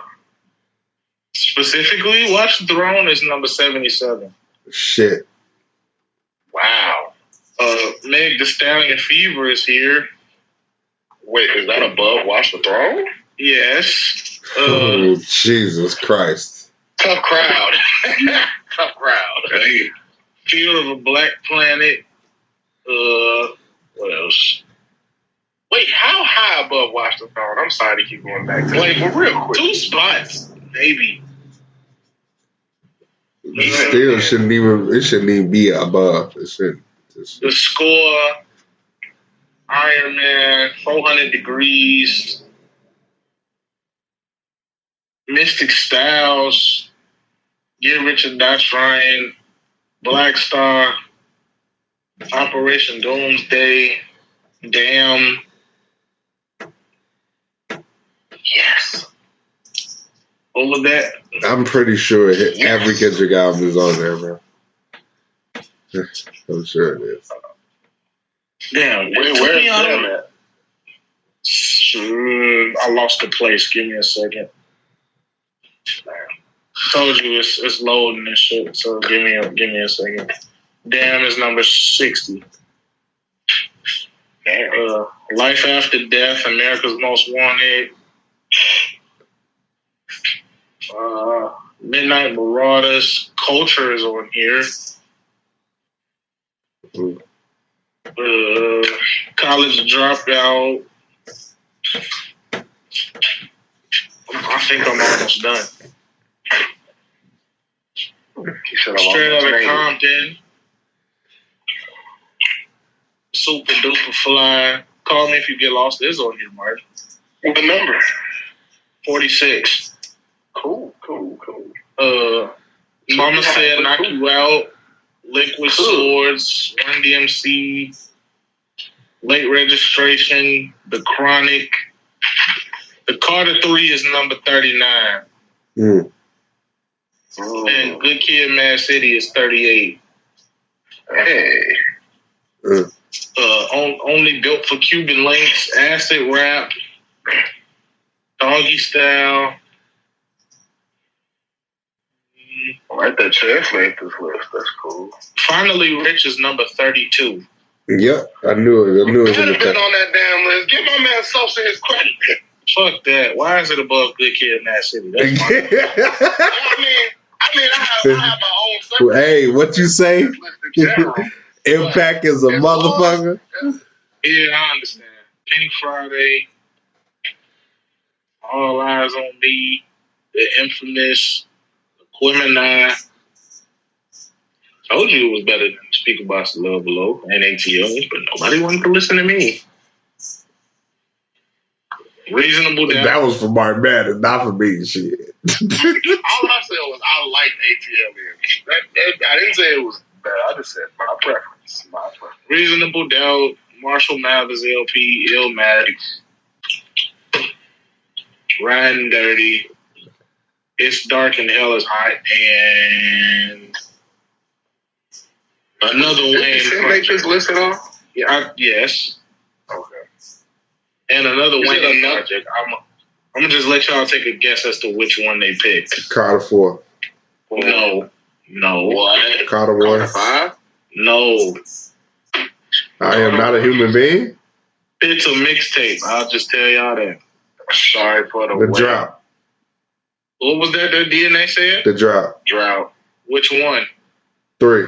Specifically, Watch the Throne is number 77. Shit. Wow. Meg Thee Stallion Fever is here. Wait, is that above Watch the Throne? Yes. Oh, Jesus Christ. Tough crowd. Tough crowd. Hey. Field of a Black Planet. What else? Wait, how high above Watch the Throne? I'm sorry to keep going back to that. But real quick. 2 spots, maybe. Still shouldn't even be above. It shouldn't. The Score, Iron Man, 400 Degrees, Mystic Styles, Get Rich or Die Trying, Black Star, Operation Doomsday, Damn. Yes. All of that. I'm pretty sure every Kendrick album is on there, bro. I'm sure it is. Damn. Where's Damn at? I lost the place. Give me a second. Told you it's loading and shit. So give me a second. Damn is number 60. Damn. Life After Death, America's Most Wanted. Midnight Marauders, Culture is on here. College Dropout. I think I'm almost done. Straight Outta Compton. Super Duper Fly. Call Me If You Get Lost is on here, Mark. What number? 46. Cool. Mama Said Knock You Out. Liquid Swords. Run DMC. Late Registration. The Chronic. The Carter 3 is number 39. And Good Kid, Mad City is 38. Hey. Only Built for Cuban Links. Acid Rap. Doggy Style. I like that translate this list. That's cool. Finally Rich is number 32. Yep, I knew it. I knew it was Could in have the been top. on that damn list. Give my man Sosa his credit. Fuck that. Why is it above Good Kid, Mad City? That's my I have my own separate Hey, what you say? list in general. Impact is a motherfucker. Yeah, I understand. Pink Friday. All Eyes on Me. The Infamous. Aquemini. Told you it was better than Speak About the Love Below and ATL, but nobody wanted to listen to me. Reasonable Doubt. That was for Mark Madden, not for me. Shit. All I said was I liked ATL. I didn't say it was bad. I just said my preference. Reasonable Doubt. Marshall Mathers LP. Illmatic. Riding Dirty. It's Dark and Hell is Hot. And another Wayne Did you make this list at all? Yes. Okay. And another Is it Wayne enough? project. I'm going to just let y'all take a guess as to which one they picked. Carter 4. No. What? Carter 1. 5? No. I am not a human being. It's a mixtape. I'll just tell y'all that. Sorry for the The wait. drop. What was that the DNA said? The drop. Drought. Which one? 3.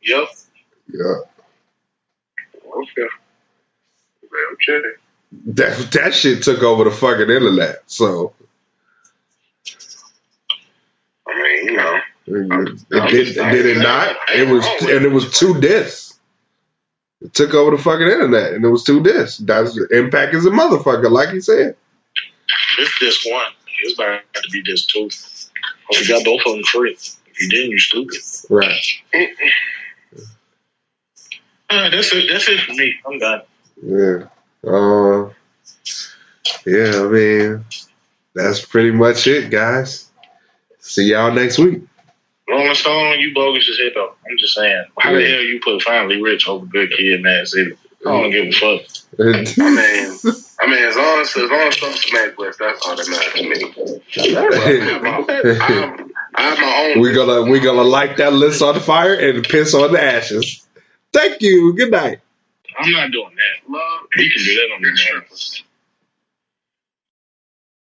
Yep. Yeah. Okay. That shit took over the fucking internet. So I mean, you know. did it not? It was 2 discs. It took over the fucking internet, and it was 2 discs. That's Impact is a motherfucker, like he said. It's disc 1. It's about to be disc 2. Hope you got both of them free. If you didn't, you stupid. Right. That's it. That's it for me. I'm done. Yeah. Yeah, I mean, that's pretty much it, guys. See y'all next week. Rolling Stone, you bogus as hell. I'm just saying. How the hell you put Finally Rich over Good Kid, Man City? I don't give a fuck. I mean, as long as some smack lists, that's all that matters to me. I have my own. We're gonna light that list on fire and piss on the ashes. Thank you. Good night. I'm not doing that. Love, You can do that on the strippers.